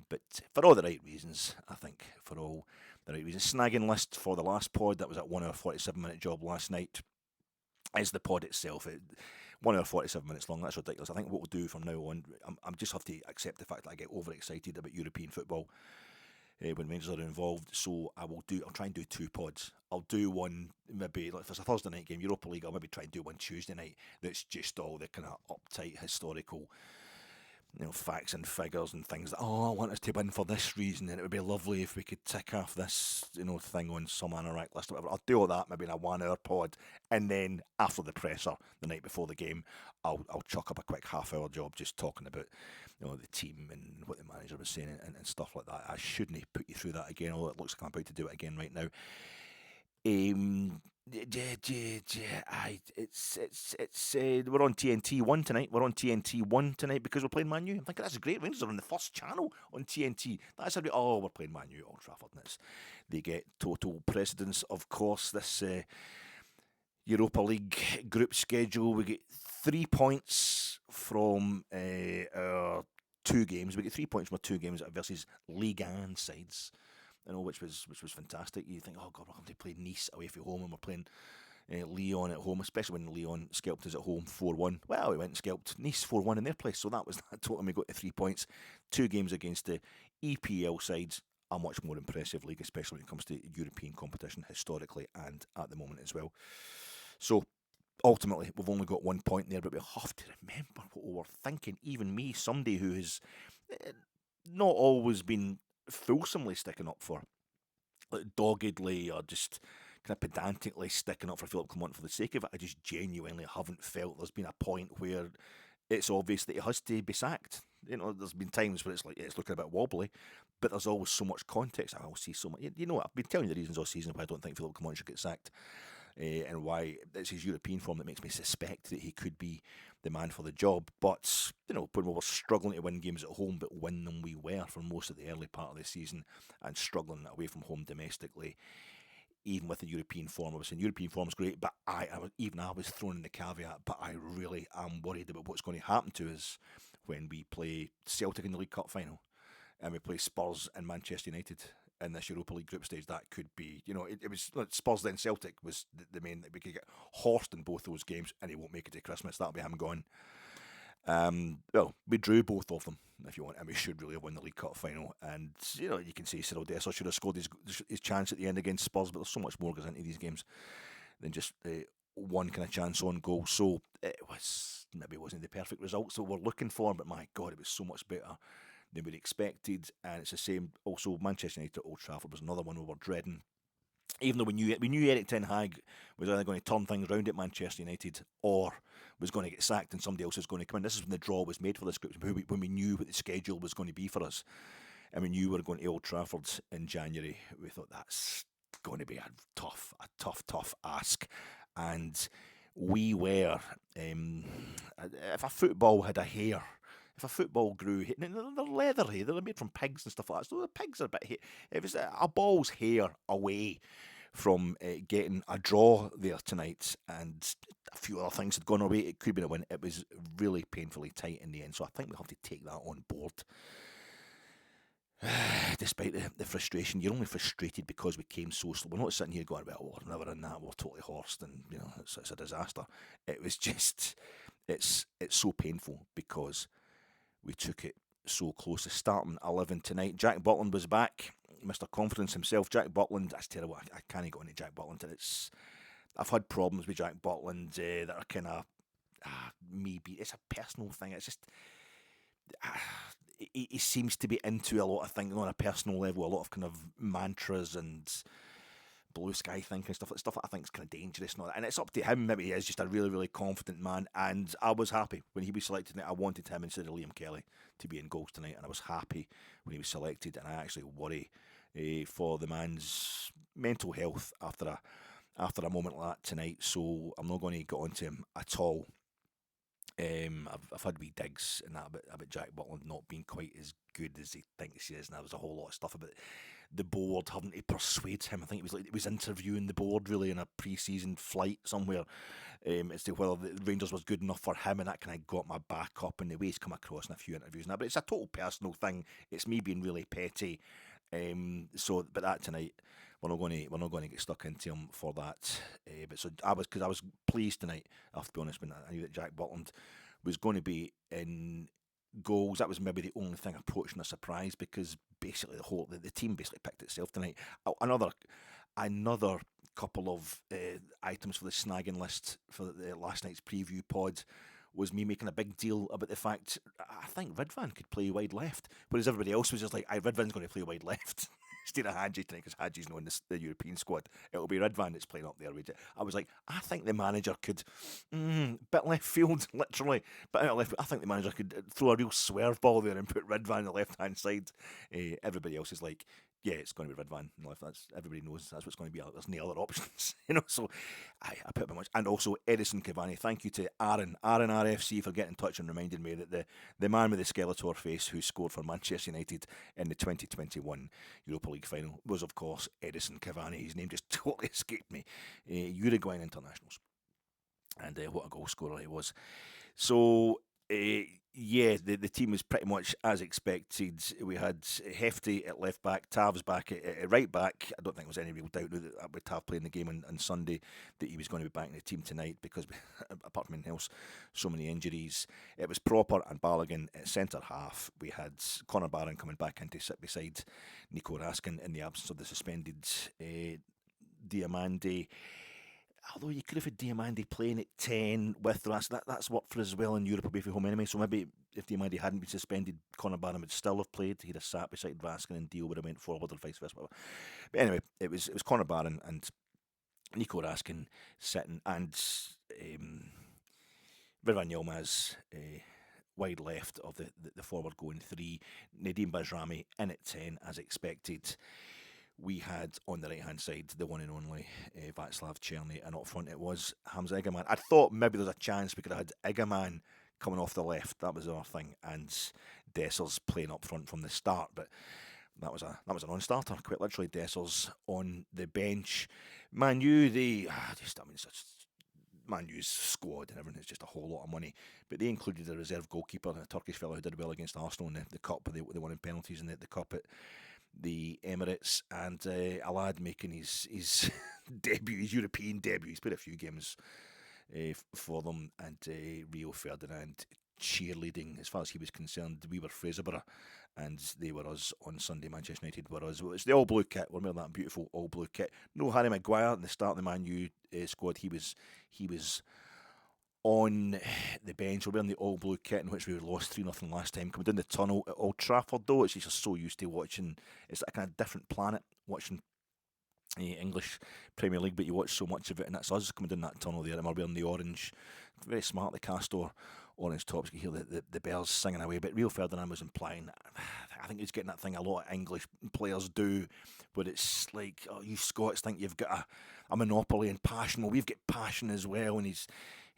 But for all the right reasons, I think, for all the right reasons. Snagging List for the last pod, that was at 1 hour 47 minute job last night, is the pod itself. 1 hour 47 minutes long, that's ridiculous. I think what we'll do from now on, I just have to accept the fact that I get overexcited about European football when Rangers are involved, so I'll try and do 2 pods. I'll do one, maybe, like if it's a Thursday night game, Europa League, I'll maybe try and do one Tuesday night that's just all the kind of uptight, historical facts and figures and things that, I want us to win for this reason, and it would be lovely if we could tick off this, thing on some anorak list or whatever. I'll do all that maybe in a 1 hour pod, and then after the presser, the night before the game, I'll chuck up a quick half-hour job just talking about, the team and what the manager was saying and stuff like that. I shouldn't put you through that again, although it looks like I'm about to do it again right now. We're on TNT1 tonight. We're on TNT1 tonight because we're playing Man U. I'm thinking that's great. Rangers are on the first channel on TNT. That's a we're playing Man U at Old Trafford. They get total precedence, of course. This Europa League group schedule. We get 3 points from our 2 games. We get 3 points from our 2 games versus Ligue 1 sides. Which was fantastic. You think, oh God, we're going to play Nice away from home, and we're playing Lyon at home, especially when Lyon scalped us at home 4-1. Well, we went and scalped Nice 4-1 in their place, so that was that total. We got to 3 points. 2 games against the EPL sides, a much more impressive league, especially when it comes to European competition historically and at the moment as well. So ultimately, we've only got 1 point there, but we have to remember what we were thinking. Even me, somebody who has not always been fulsomely sticking up for, like, doggedly, or just kind of pedantically sticking up for Philippe Clement for the sake of it. I just genuinely haven't felt there's been a point where it's obvious that he has to be sacked. There's been times where it's like it's looking a bit wobbly, but there's always so much context. I'll see so much. You know what? I've been telling you the reasons all season why I don't think Philippe Clement should get sacked, and why it's his European form that makes me suspect that he could be the man for the job. But when we were struggling to win games at home, but win them we were for most of the early part of the season, and struggling away from home domestically. Even with the European form, I was saying European form's great, but I was throwing in the caveat, but I really am worried about what's going to happen to us when we play Celtic in the League Cup final and we play Spurs and Manchester United in this Europa League group stage. That could be, it was Spurs then Celtic was the main that we could get Horst in both those games, and he won't make it to Christmas. That'll be him gone. Well, we drew both of them, if you want, and we should really have won the League Cup final. And, you can say Cyriel Dessers should have scored his chance at the end against Spurs, but there's so much more goes into these games than just one kind of chance on goal. So maybe it wasn't the perfect result that we're looking for, but my God, it was so much better than we'd expected. And it's the same, also Manchester United at Old Trafford was another one we were dreading. Even though we knew Eric Ten Hag was either going to turn things around at Manchester United or was going to get sacked and somebody else was going to come in. This is when the draw was made for this group, when we knew what the schedule was going to be for us. And we knew we were going to Old Trafford in January. We thought that's going to be a tough ask. And we were, if a football had a hair, if a football grew, they're leathery, they're made from pigs and stuff like that, so the pigs are a bit hair. If it's a ball's hair away from getting a draw there tonight, and a few other things had gone away, it could have been a win. It was really painfully tight in the end, so I think we'll have to take that on board. Despite the frustration, you're only frustrated because we came so slow. We're not sitting here going, well, we're never in that, we're totally horsed, and it's a disaster. It was just, it's so painful because we took it so close to starting 11 tonight. Jack Buttland was back, Mr. Confidence himself. Jack Buttland, that's terrible. I can't go into Jack Buttland. I've had problems with Jack Buttland that are kind of maybe it's a personal thing. It's just he seems to be into a lot of things on a personal level, a lot of kind of mantras and blue sky thinking stuff that I think is kind of dangerous and it's up to him. Maybe he is just a really, really confident man, and I was happy when he was selected tonight. I wanted him instead of Liam Kelly to be in goals tonight, and I was happy when he was selected, and I actually worry for the man's mental health after a moment like that tonight, so I'm not going to get onto him at all. I've had wee digs in that about Jack Buttland not being quite as good as he thinks he is, and there was a whole lot of stuff about the board having to persuade him. I think it was interviewing the board really in a pre-season flight somewhere as to whether the Rangers was good enough for him, and that kind of got my back up in the way he's come across in a few interviews now. But it's a total personal thing. It's me being really petty. But that tonight, we're not going to get stuck into him for that. I was pleased tonight. I have to be honest, when I knew that Jack Buttland was going to be in goals. That was maybe the only thing approaching a surprise, because basically the team basically picked itself tonight. Another couple of items for the snagging list for the last night's preview pod was me making a big deal about the fact I think Ridvan could play wide left, whereas everybody else was just like, Ridvan's going to play wide left instead of Hadji tonight, because Hadji's not in the European squad. It'll be Ridvan that's playing up there. I was like, I think the manager could, bit left field, literally, but out of left. I think the manager could throw a real swerve ball there and put Ridvan on the left-hand side. Everybody else is like, yeah, it's going to be Ridvan on the left. Everybody knows that's what's going to be. There's no other options, So I put a bit much. And also Edison Cavani. Thank you to Aaron RFC for getting in touch and reminding me that the man with the Skeletor face who scored for Manchester United in the 2021 Europa League final was, of course, Edison Cavani. His name just totally escaped me. Uruguayan internationals. And what a goal scorer he was. So, the team was pretty much as expected. We had Hefty at left back, Tav's back at right back. I don't think there was any real doubt that with Tav playing the game on Sunday that he was going to be back in the team tonight, because apart from anything else, so many injuries. It was Proper and Balogun at centre half. We had Conor Barron coming back in to sit beside Nico Raskin in the absence of the suspended Diamande. Although you could have had Diamande playing at 10 with Raskin, that's worked for us well in Europe away from home anyway. So maybe if Diamande hadn't been suspended, Conor Barron would still have played. He'd have sat beside Raskin and Dio would have went forward and vice versa. But anyway, it was Conor Barron and Nico Raskin sitting, and Ridvan Yilmaz wide left of the forward going 3. Nadim Bajrami in at 10 as expected. We had on the right hand side the one and only Václav Cerny, and up front it was Hamza Igamane. I thought maybe there's a chance we could have had Igamane coming off the left. That was the other thing, and Dessers playing up front from the start, but that was a non-starter. Quite literally, Dessers on the bench. Man U, Man U's squad and everything is just a whole lot of money, but they included a reserve goalkeeper, a Turkish fellow who did well against Arsenal in the cup. They won in penalties in the cup at the Emirates, and a lad making his debut, his European debut. He's played a few games for them, and Rio Ferdinand cheerleading. As far as he was concerned, we were Fraserburgh and they were us on Sunday. Manchester United were us. Well, it's the all blue kit. We're wearing that beautiful all blue kit. No Harry Maguire at the start of the Man U squad. He was on the bench. We're wearing the all blue kit in which we lost 3-0 last time. Coming down the tunnel at Old Trafford, though, it's just so used to watching. It's like a kind of different planet watching English Premier League, but you watch so much of it, and that's us coming down that tunnel there, and we're wearing the orange, very smart, the Castor orange tops. You hear the bells singing away, but Rio Ferdinand was implying, I think he's getting that thing a lot of English players do, but it's like, oh, you Scots think you've got a monopoly in passion. Well, we've got passion as well, and he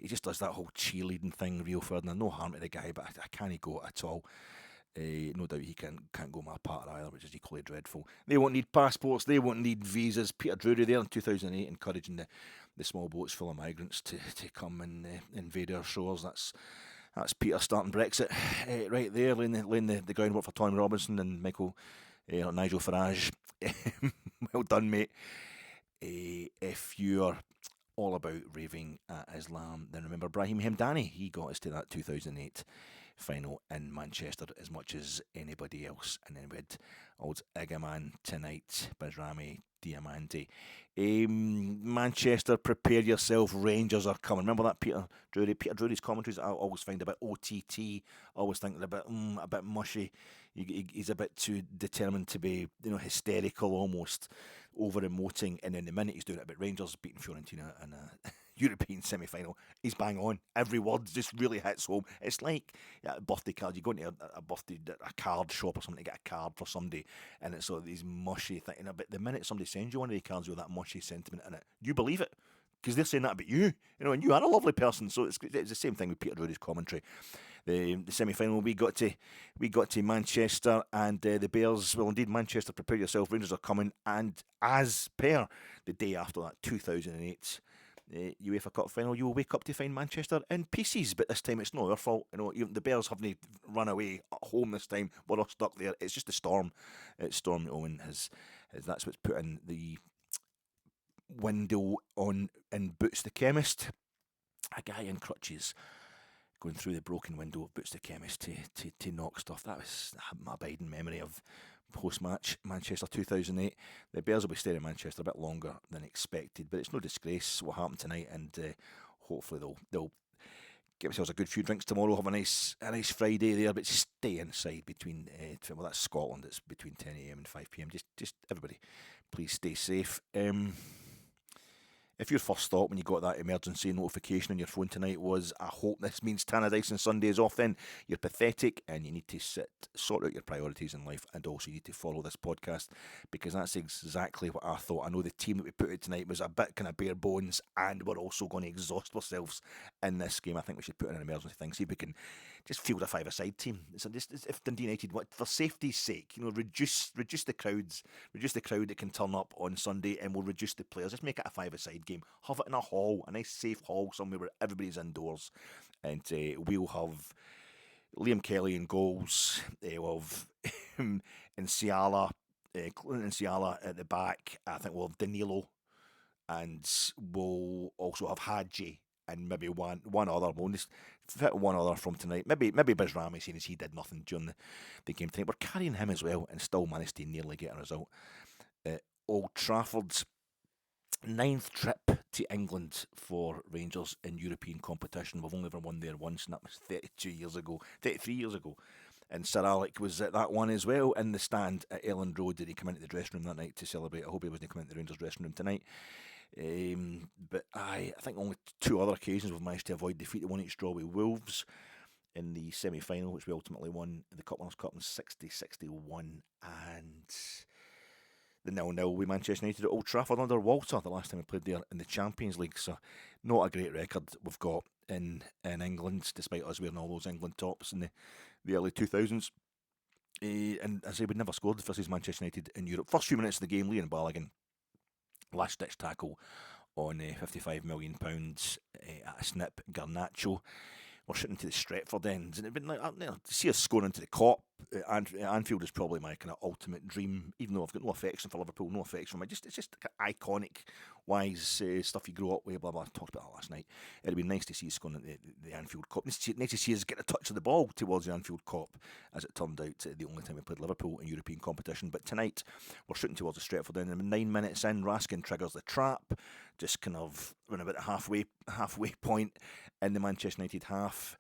just does that whole cheerleading thing, Rio Ferdinand. No harm to the guy, but I can't go at all. No doubt he can't go my part either, which is equally dreadful. They won't need passports, they won't need visas. Peter Drury there in 2008 encouraging the small boats full of migrants to come and invade our shores. That's Peter starting Brexit right there, laying the groundwork for Tom Robinson and Nigel Farage. Well done, mate. If you're all about raving at Islam, then remember Brahim Hemdani. He got us to that 2008 final in Manchester as much as anybody else. And then we had old Igamane tonight, Bajrami, Diamante. Manchester, prepare yourself, Rangers are coming. Remember that Peter Drury? Peter Drury's commentaries I always find a bit OTT. I always think they're a bit mushy. He's a bit too determined to be, hysterical almost, over-emoting, and then the minute he's doing it about Rangers beating Fiorentina in a European semi-final, he's bang on. Every word just really hits home. It's like a birthday card. You go into a card shop or something to get a card for somebody, and it's sort of these mushy things. But the minute somebody sends you one of the cards with that mushy sentiment in it, you believe it. Because they're saying that about you, and you are a lovely person. So it's the same thing with Peter Drury's commentary. The semi-final, we got to Manchester, and the Bears. Well, indeed, Manchester, prepare yourself. Rangers are coming, and as per the day after that 2008 UEFA Cup final, you will wake up to find Manchester in pieces. But this time, it's not our fault. Even the Bears haven't run away at home this time. We're all stuck there. It's just the storm. It's Storm Owen has that's what's put in the window on in Boots the Chemist. A guy in crutches going through the broken window of Boots the Chemist to knock stuff. That was my abiding memory of post-match Manchester 2008. The Bears will be staying in Manchester a bit longer than expected, but it's no disgrace what happened tonight, and hopefully they'll get themselves a good few drinks tomorrow, have a nice Friday there, but stay inside between well, that's Scotland, it's between 10 a.m. and 5 p.m. Just everybody, please stay safe. If your first thought when you got that emergency notification on your phone tonight was, I hope this means Tannadice and Sunday is off, then you're pathetic, and you need to sort out your priorities in life, and also you need to follow this podcast, because that's exactly what I thought. I know the team that we put out tonight was a bit kind of bare bones, and we're also going to exhaust ourselves in this game. I think we should put in an emergency thing, see if we can just field a five-a-side team. If Dundee United, for safety's sake, reduce the crowds, reduce the crowd that can turn up on Sunday, and we'll reduce the players. Just make it a five-a-side game. Have it in a hall, a nice safe hall somewhere where everybody's indoors, and we'll have Liam Kelly in goals. We'll have Nsiala at the back. I think we'll have Danilo, and we'll also have Hadji, and maybe one other. We'll just fit one other from tonight. Maybe Bajrami, seeing as he did nothing during the game tonight. We're carrying him as well, and still managed to nearly get a result. Old Trafford's 9th trip to England for Rangers in European competition. We've only ever won there once, and that was 33 years ago. And Sir Alec was at that one as well, in the stand at Elland Road. Did he come into the dressing room that night to celebrate? I hope he wasn't coming into the Rangers dressing room tonight. But I think only 2 other occasions we've managed to avoid defeat. The one each draw with Wolves in the semi-final, which we ultimately won the Cup Winners' Cup in 60-61, and the 0-0 with Manchester United at Old Trafford under Walter the last time we played there in the Champions League. So not a great record we've got in England, despite us wearing all those England tops in the early 2000s. And as I say, we'd never scored versus Manchester United in Europe. First few minutes of the game, Leon Balogun, last-ditch tackle on £55 million at a snip. Garnacho, we're shooting to the Stretford ends, and it'd been like, to see us scoring into the Kop Anfield is probably my kind of ultimate dream. Even though I've got no affection for Liverpool, no affection for it, it's just iconic wise stuff you grew up with. Blah blah. I talked about that last night. It'd be nice to see us scoring at the Anfield Kop. Nice to see us get a touch of the ball towards the Anfield Kop, as it turned out the only time we played Liverpool in European competition. But tonight we're shooting towards the Stretford end, and 9 minutes in, Raskin triggers the trap, just kind of when about the halfway point in the Manchester United half.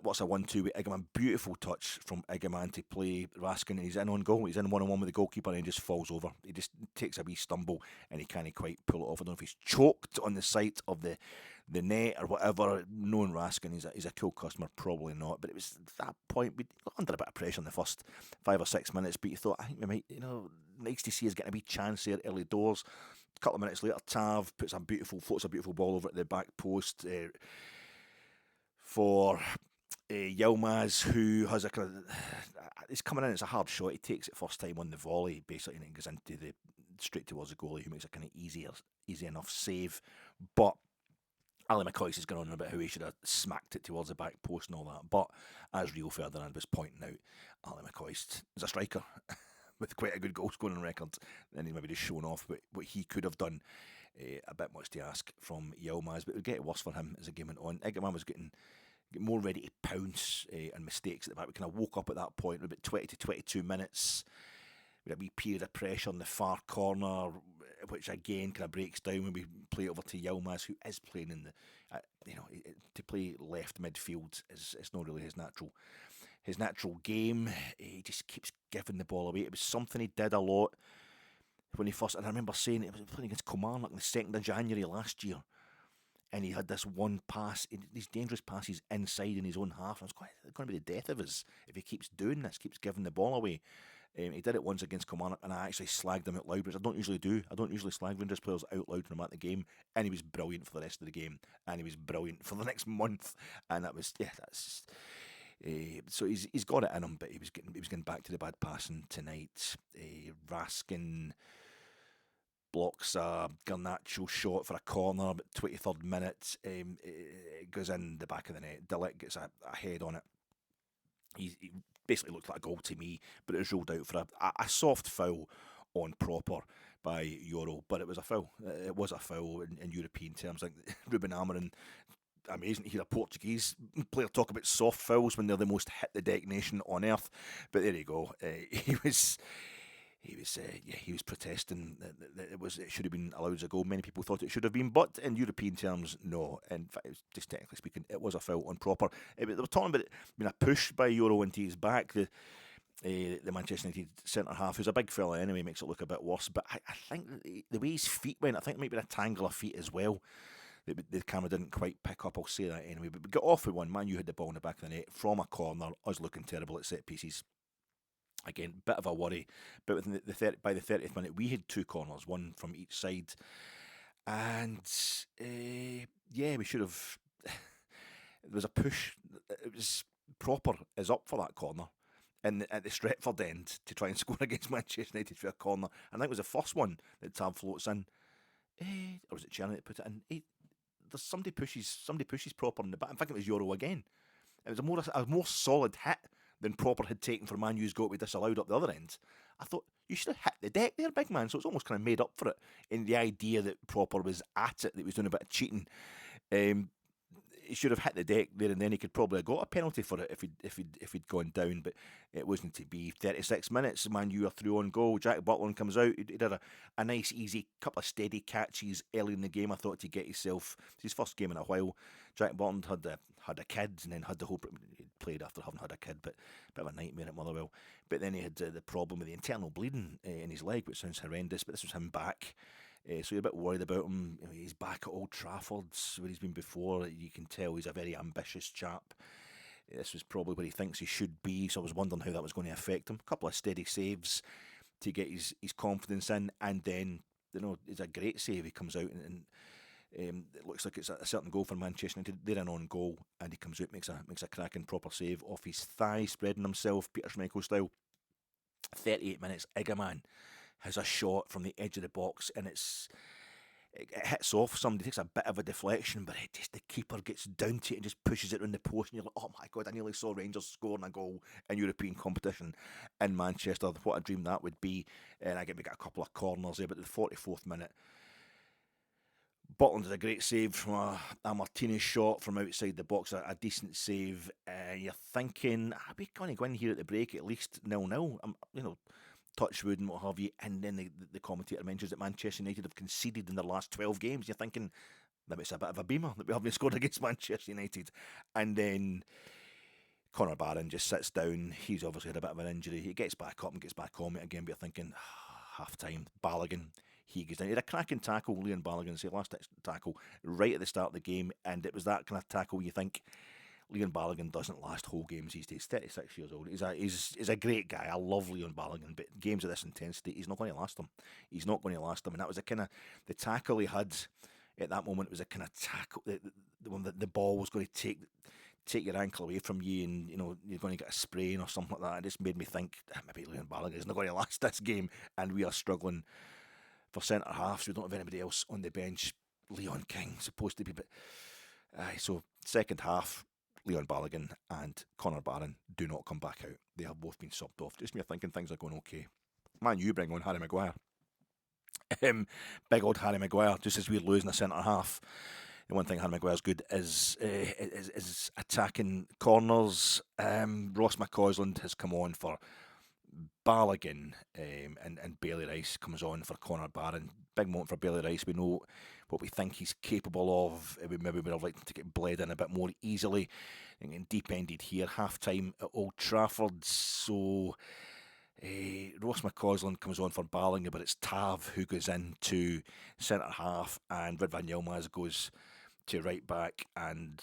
What's a 1-2 with Igamane? Beautiful touch from Igamane to play Raskin, and he's in on goal. He's in 1-on-1 with the goalkeeper, and he just falls over. He just takes a wee stumble, and he can't quite pull it off. I don't know if he's choked on the site of the net or whatever. Knowing Raskin, he's a cool customer, probably not. But it was at that point we got under a bit of pressure in the first 5 or 6 minutes. But you thought, I think we might, nice to see us getting a wee chance there early doors. A couple of minutes later, Tav floats a beautiful ball over at the back post for Yilmaz, who has a kind of, he's coming in, it's a hard shot, he takes it first time on the volley basically, and it goes into straight towards the goalie, who makes a kind of easy enough save. But Ali McCoist is going on about how he should have smacked it towards the back post and all that, but as Rio Ferdinand was pointing out, Ali McCoist is a striker with quite a good goal scoring record, and he's maybe just showing off what he could have done. A bit much to ask from Yilmaz, but it would get worse for him as the game went on. Igamane was getting more ready to pounce and mistakes at the back. We kind of woke up at that point, about 20 to 22 minutes. We had a wee period of pressure in the far corner, which again kind of breaks down when we play it over to Yilmaz, who is playing in the, to play left midfield is not really his natural game. He just keeps giving the ball away. It was something he did a lot when he first, and I remember saying it was playing against Kilmarnock on the 2nd of January last year. And he had this one pass, these dangerous passes inside in his own half. And it's going to be the death of us if he keeps doing this, keeps giving the ball away. He did it once against Kilmarnock, and I actually slagged him out loud, which I don't usually do. I don't usually slag Rangers players out loud when I'm at the game. And he was brilliant for the rest of the game, and he was brilliant for the next month. And that was, that's. So he's got it in him, but he was getting back to the bad passing tonight. Raskin blocks a Garnacho shot for a corner, but 23rd minute, it goes in the back of the net. Delict gets a head on it. He basically looked like a goal to me, but it was ruled out for a soft foul on Proper by Euro, but it was a foul. It was a foul in European terms. Like Ruben Amorim, amazing to hear a Portuguese player talk about soft fouls when they're the most hit the deck nation on earth. But there you go. He was protesting that it should have been allowed as a goal. Many people thought it should have been, but in European terms, no. In fact, just technically speaking, it was a foul on Proper. They were talking about it being a push by Euro into his back. The Manchester United centre half, who's a big fella anyway, makes it look a bit worse. But I think the way his feet went, I think it might be a tangle of feet as well. The camera didn't quite pick up, I'll say that anyway. But we got off with one. Man, you had the ball in the back of the net from a corner. Us looking terrible at set pieces. Again, bit of a worry. But within by the 30th minute, we had 2 corners, one from each side. And, we should have... There was a push. It was Proper is up for that corner at the Stretford end to try and score against Manchester United for a corner. And I think it was the first one that Tav floats in. Or was it Cerny that put it in? Somebody pushes Proper in the back. I think it was Euro again. It was a more solid hit than Proper had taken for Man U's goal to be disallowed up the other end. I thought, you should have hit the deck there, big man. So it's almost kind of made up for it in the idea that Proper was at it, that he was doing a bit of cheating. He should have hit the deck there, and then he could probably have got a penalty for it if he'd gone down, but it wasn't to be. 36 minutes, Man U are through on goal. Jack Buttland comes out. He did a nice, easy couple of steady catches early in the game. I thought to get himself his first game in a while. Jack Buttland had a kid, and then had the whole. He played after having had a kid, but a bit of a nightmare at Motherwell. But then he had the problem with the internal bleeding in his leg, which sounds horrendous. But this was him back. So you're a bit worried about him. You know, he's back at Old Trafford, where he's been before. You can tell he's a very ambitious chap. This was probably where he thinks he should be, so I was wondering how that was going to affect him. A couple of steady saves to get his confidence in, and then, you know, it's a great save. He comes out and it looks like it's a certain goal for Manchester United. They're an on goal, and he comes out, makes a cracking proper save off his thigh, spreading himself, Peter Schmeichel style. 38 minutes, Igamane has a shot from the edge of the box, and it hits off somebody, takes a bit of a deflection, but the keeper gets down to it and just pushes it around the post, and you're like, oh my God, I nearly saw Rangers scoring a goal in European competition in Manchester. What a dream that would be. And we got a couple of corners there, but the 44th minute, Buttland does a great save from a Martinez shot from outside the box, a decent save. You're thinking, are we going to go in here at the break at least 0-0? You know, touch wood and what have you. And then the commentator mentions that Manchester United have conceded in their last 12 games. You're thinking, maybe it's a bit of a beamer that we haven't scored against Manchester United. And then Conor Barron just sits down. He's obviously had a bit of an injury. He gets back up and gets back on it again. But you're thinking, half time, Balogun. He goes down. He had a cracking tackle, Leon Balogun, say last tackle, right at the start of the game, and it was that kind of tackle you think Leon Balogun doesn't last whole games these days. 36 years old. He's a great guy. I love Leon Balogun, but games of this intensity, he's not going to last them. He's not going to last them, and that was the tackle he had at that moment. Was a kind of tackle, the one that the ball was going to take your ankle away from you, and you know you're going to get a sprain or something like that. It just made me think maybe Leon Balogun is not going to last this game, and we are struggling for centre halves. We don't have anybody else on the bench. Leon King supposed to be, but so second half, Leon Balogun and Conor Barron do not come back out. They have both been subbed off. Just me thinking things are going okay. Man, you bring on Harry Maguire. Big old Harry Maguire, just as we're losing a centre half. The one thing Harry Maguire's good is attacking corners. Ross McCausland has come on for Balogun, and Bailey Rice comes on for Conor Barron. Big moment for Bailey Rice. We know what we think he's capable of. Maybe we'd have liked him to get bled in a bit more easily. And deep-ended here, half-time at Old Trafford. So Ross McCausland comes on for Balogun, but it's Tav who goes into centre-half, and Ridvan Yilmaz goes to right back, and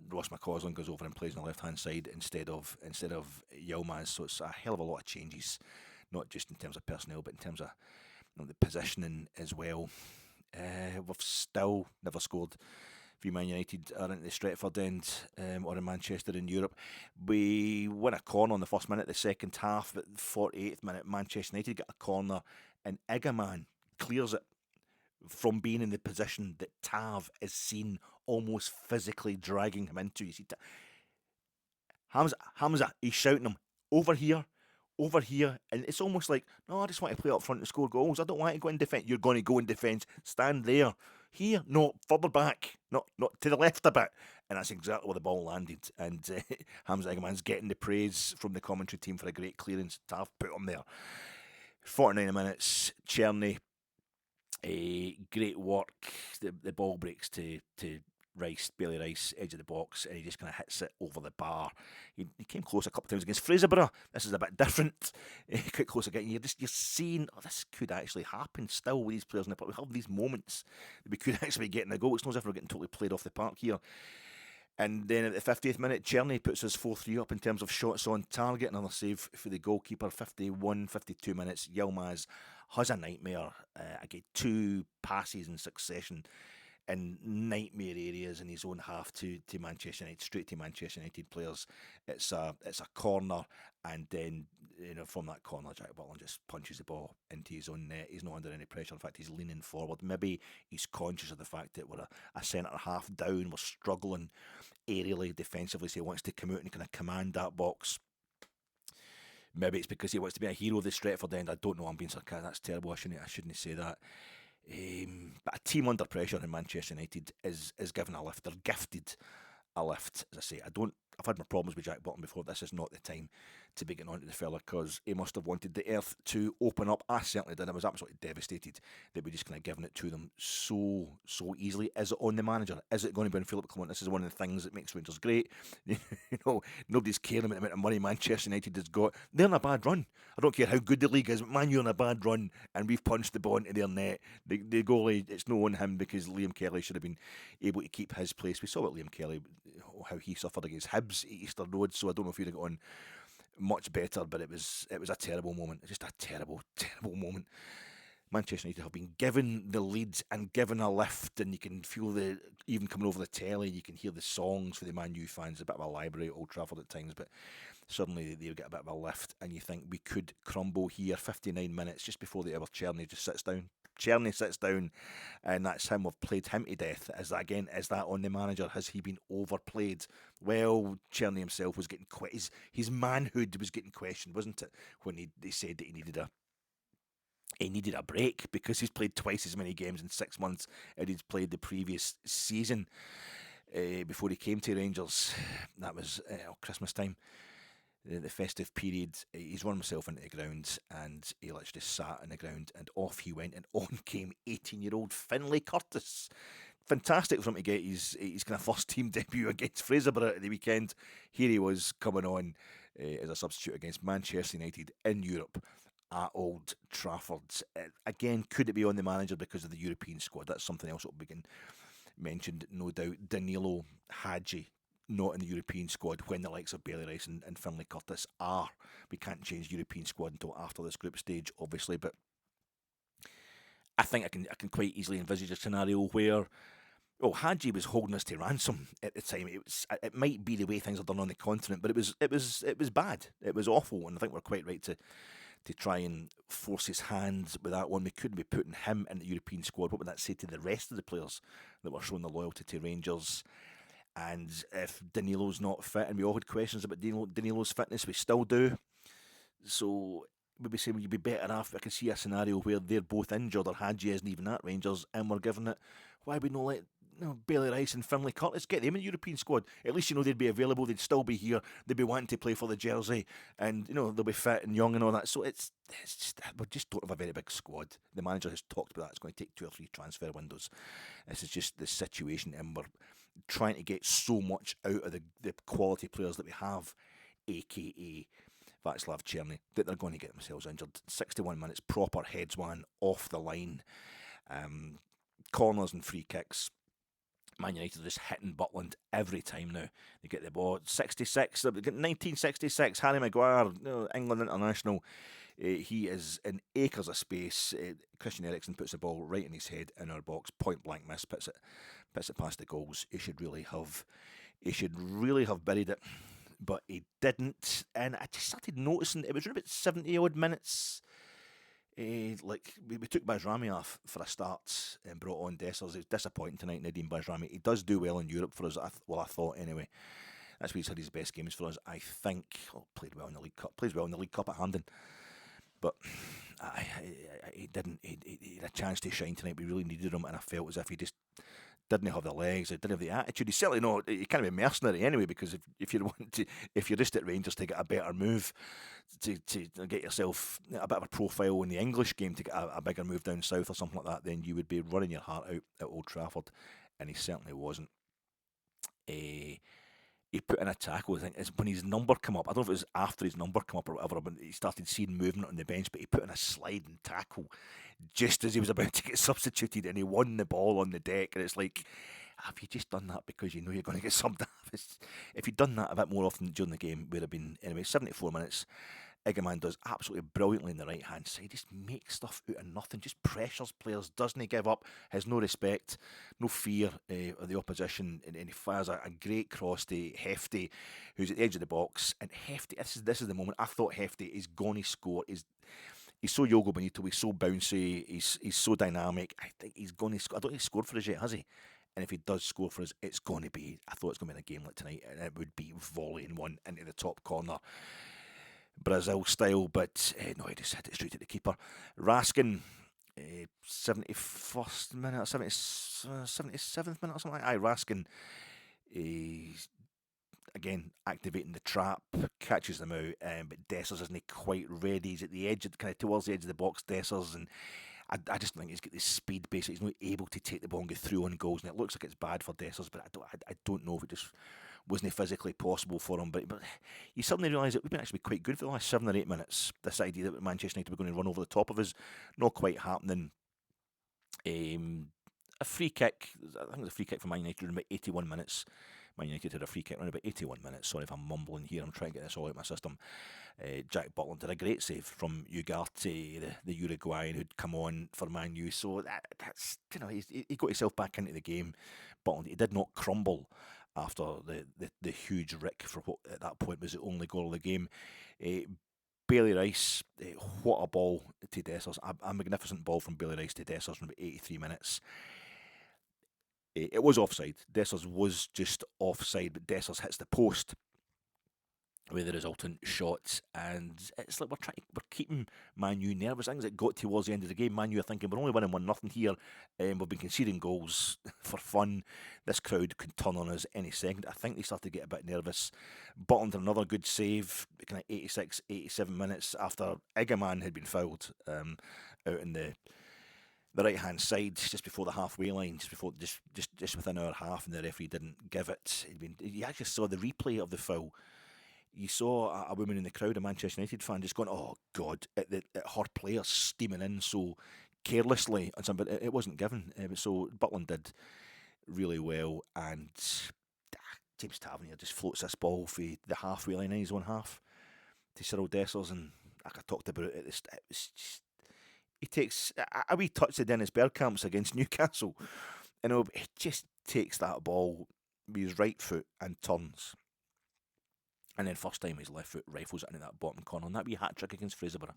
Ross McCausland goes over and plays on the left hand side instead of Yilmaz. So it's a hell of a lot of changes, not just in terms of personnel, but in terms of the positioning as well. We've still never scored. If Man United are into the Stretford end or in Manchester in Europe, we win a corner in the first minute, the second half. But 48th minute, Manchester United get a corner, and Igamane clears it from being in the position that Tav is seen almost physically dragging him into. You see, Hamza, he's shouting him, over here, and it's almost like, no, I just want to play up front and score goals. I don't want to go in defence. You're going to go in defence. Stand there. Here, no, further back, not to the left a bit. And that's exactly where the ball landed. And Hamza Igamane's getting the praise from the commentary team for a great clearance. Tav put him there. 49 minutes, Cerny. Great work. The ball breaks to Rice, Bailey Rice, edge of the box, and he just kind of hits it over the bar. He came close a couple of times against Fraserburgh. This is a bit different. Quite close again. You're seeing, this could actually happen still with these players in the park. We have these moments that we could actually be getting a goal. It's not as if we're getting totally played off the park here. And then at the 50th minute, Cerny puts his 4-3 up in terms of shots on target. Another save for the goalkeeper. 52 minutes. Yilmaz has a nightmare. I get 2 passes in succession in nightmare areas in his own half to Manchester United, straight to Manchester United players. It's a corner, and then from that corner, Jack Buttland just punches the ball into his own net. He's not under any pressure. In fact, he's leaning forward. Maybe he's conscious of the fact that we're a centre half down. We're struggling aerially, defensively, so he wants to come out and kind of command that box. Maybe it's because he wants to be a hero of the Stretford end. I don't know. I'm being sarcastic. That's terrible. I shouldn't say that. But a team under pressure in Manchester United is given a lift. They're gifted a lift. As I say, I've I've had my problems with Jack Butland before. This is not the time to be getting on to the fella, because he must have wanted the earth to open up. I certainly did. I was absolutely devastated that we just kind of given it to them so easily. Is it on the manager? Is it going to be on Philippe Clement? This is one of the things that makes Rangers great. You know, nobody's caring about the amount of money Manchester United has got. They're in a bad run. I don't care how good the league is, but Man, you're in a bad run, and we've punched the ball into their net. The goalie, it's no on him, because Liam Kelly should have been able to keep his place. We saw what Liam Kelly, how he suffered against Hibs at Easter Road, so I don't know if he'd have got on much better, but it was a terrible moment. Just a terrible moment. Manchester United have been given the lead and given a lift, and you can feel even coming over the telly, you can hear the songs for the Man U fans, a bit of a library at Old Trafford at times, but suddenly they get a bit of a lift, and you think we could crumble here. 59 minutes, just before the hour, Cerny just sits down. Cerny sits down, and that's him. We've played him to death. Is that on the manager? Has he been overplayed? Well, Cerny himself was getting his manhood was getting questioned, wasn't it, when they said that he needed a break, because he's played twice as many games in 6 months as he'd played the previous season before he came to Rangers. That was Christmas time. The festive period, he's run himself into the ground, and he literally just sat on the ground, and off he went, and on came 18-year-old Finlay Curtis. Fantastic for him to get his kind of first team debut against Fraserburgh at the weekend. Here he was coming on as a substitute against Manchester United in Europe at Old Trafford. Again, could it be on the manager because of the European squad? That's something else that will be mentioned, no doubt. Danilo, Hadji, not in the European squad when the likes of Bailey Rice and Finlay Curtis are. We can't change the European squad until after this group stage, obviously, but I think I can quite easily envisage a scenario where, well, Hadji was holding us to ransom at the time. It might be the way things are done on the continent, but it was bad. It was awful, and I think we're quite right to try and force his hands with that one. We couldn't be putting him in the European squad. What would that say to the rest of the players that were showing the loyalty to Rangers? And if Danilo's not fit, and we all had questions about Danilo's fitness, we still do. So we'd be saying, would you be better off? I can see a scenario where they're both injured, or Hadji isn't even at Rangers, and we're giving it. Why would not let Bailey Rice and Finlay Curtis get them in the European squad? At least they'd be available. They'd still be here. They'd be wanting to play for the jersey, and they'll be fit and young and all that. So it's just, we just don't have a very big squad. The manager has talked about that. It's going to take 2 or 3 transfer windows. This is just the situation, and we're trying to get so much out of the quality players that we have, aka Václav Cerny, that they're going to get themselves injured. 61 minutes, proper heads one off the line. Corners and free kicks. Man United are just hitting Buttland every time now. They get the ball. 66, 1966, Harry Maguire, England international. He is in acres of space. Christian Eriksen puts the ball right in his head in our box. Point blank miss. Puts it past the goals. He should really have buried it, but he didn't. And I just started noticing it was about 70 odd minutes. We took Bajrami off for a start and brought on Dessers. It was disappointing tonight, Nadim Bajrami. He does do well in Europe for us, I thought anyway. That's where he's had his best games for us, I think. Played well in the League Cup. Plays well in the League Cup at Hampden. But he didn't. He had a chance to shine tonight. We really needed him, and I felt as if he just didn't have the legs. He didn't have the attitude. He's certainly not. He can't be mercenary anyway, because if you're just at Rangers to get a better move, to get yourself a bit of a profile in the English game, to get a bigger move down south or something like that, then you would be running your heart out at Old Trafford, and he certainly wasn't. He put in a tackle. I think it's when his number come up. I don't know if it was after his number come up or whatever, but he started seeing movement on the bench. But he put in a sliding tackle just as he was about to get substituted, and he won the ball on the deck. And it's like, have you just done that because you know you're going to get subbed off? If you'd done that a bit more often during the game, we'd have been anyway. 74 minutes. Igamane does absolutely brilliantly in the right hand side. Just makes stuff out of nothing. Just pressures players. Doesn't he give up? Has no respect, no fear of the opposition, and he fires a great cross to Hefty, who's at the edge of the box. And Hefty, this is the moment. I thought Hefty is going to score. He's so Yogo Bonito. He's so bouncy. He's so dynamic. I think he's going to score. I don't think he's scored for us yet, has he? And if he does score for us, it's going to be. I thought it's going to be in a game like tonight, and it would be volleying one into the top corner. Brazil style, but no, he just hit it straight at the keeper. Raskin, 71st minute, 77th minute or something like that. Raskin, again, activating the trap, catches them out, but Dessers isn't quite ready. He's at the edge, kind of towards the edge of the box, Dessers, and I just think he's got the speed basically. He's not able to take the ball and go through on goals, and it looks like it's bad for Dessers, but I don't know if it just wasn't physically possible for him. But you suddenly realise that we've been actually quite good for the last 7 or 8 minutes. This idea that Manchester United were going to run over the top of us, not quite happening. A free kick, I think it was a free kick for Man United in about 81 minutes. Man United had a free kick around about 81 minutes. Sorry if I'm mumbling here, I'm trying to get this all out of my system. Jack Buttland did a great save from Ugarte, the Uruguayan who'd come on for Man U. So that's, you know, he got himself back into the game. Buttland, he did not crumble after the huge rick for what at that point was the only goal of the game. Bailey Rice, what a ball to Dessers. A magnificent ball from Bailey Rice to Dessers from about 83 minutes. It was offside. Dessers was just offside, but Dessers hits the post with the resultant shots, and it's like we're keeping Man U nervous. Things that got towards the end of the game, Man U are thinking we're only winning 1-0 here, and we've been conceding goals for fun. This crowd could turn on us any second. I think they started to get a bit nervous. Butland another good save, kind of 86, 87 minutes after Igamane had been fouled out in the right hand side just before the halfway line, just within our half, and the referee didn't give it. You actually saw the replay of the foul. You saw a woman in the crowd, a Manchester United fan, just going, "Oh God!" at her players steaming in so carelessly, but it wasn't given. So Buttland did really well, and James Tavernier just floats this ball for the halfway line in his own half to Cyriel Dessers, and like I talked about it, it was just, he takes a wee touch of Dennis Bergkamp's against Newcastle, he just takes that ball with his right foot and turns. And then first time his left foot rifles it into that bottom corner. And that wee hat trick against Fraserburgh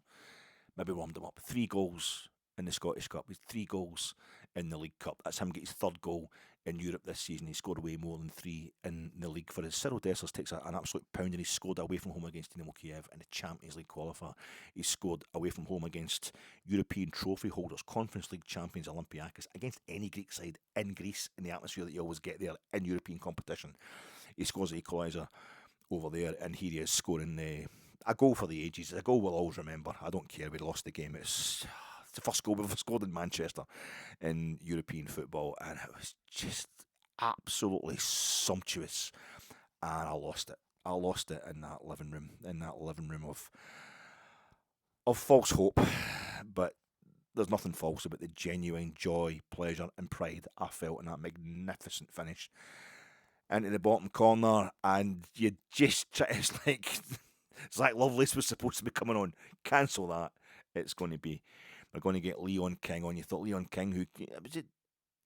maybe warmed him up. 3 goals in the Scottish Cup. With 3 goals in the League Cup. That's him getting his 3rd goal in Europe this season. He scored way more than 3 in the league for us. Cyriel Dessers takes an absolute pounding. He scored away from home against Dynamo Kiev in the Champions League qualifier. He scored away from home against European trophy holders, Conference League champions Olympiacos, against any Greek side in Greece, in the atmosphere that you always get there in European competition. He scores the equaliser over there, and here he is scoring a goal for the ages. A goal we'll always remember. I don't care, we lost the game. It's the first goal we've ever scored in Manchester in European football, and it was just absolutely sumptuous. And I lost it. I lost it in that living room of false hope. But there's nothing false about the genuine joy, pleasure, and pride I felt in that magnificent finish into the bottom corner, and you just try, it's like Zach Lovelace was supposed to be coming on. Cancel that. It's going to be, we're going to get Leon King on. You thought Leon King, who was it?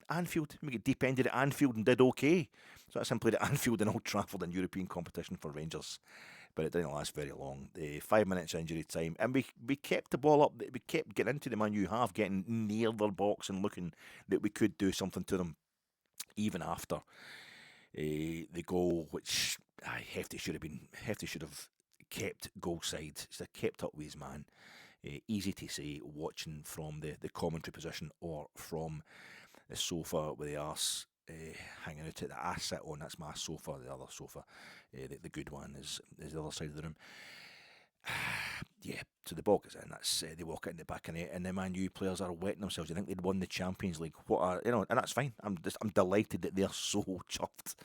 Anfield. We get deep ended at Anfield and did okay. So that's him played at Anfield and Old Trafford in European competition for Rangers. But it didn't last very long. 5 minutes injury time, and we kept the ball up. We kept getting into the Man U half, getting near their box and looking that we could do something to them, even after the goal, which Hefty should have kept goal side. Should have kept up with his man. Easy to say watching from the commentary position or from the sofa with the arse hanging out at the I sit on. That's my sofa. The other sofa, the good one, is the other side of the room. Yeah, so the ball goes in. That's they walk it in the back of the net, and the Man U players are wetting themselves. You think they'd won the Champions League? And that's fine. I'm delighted that they're so chuffed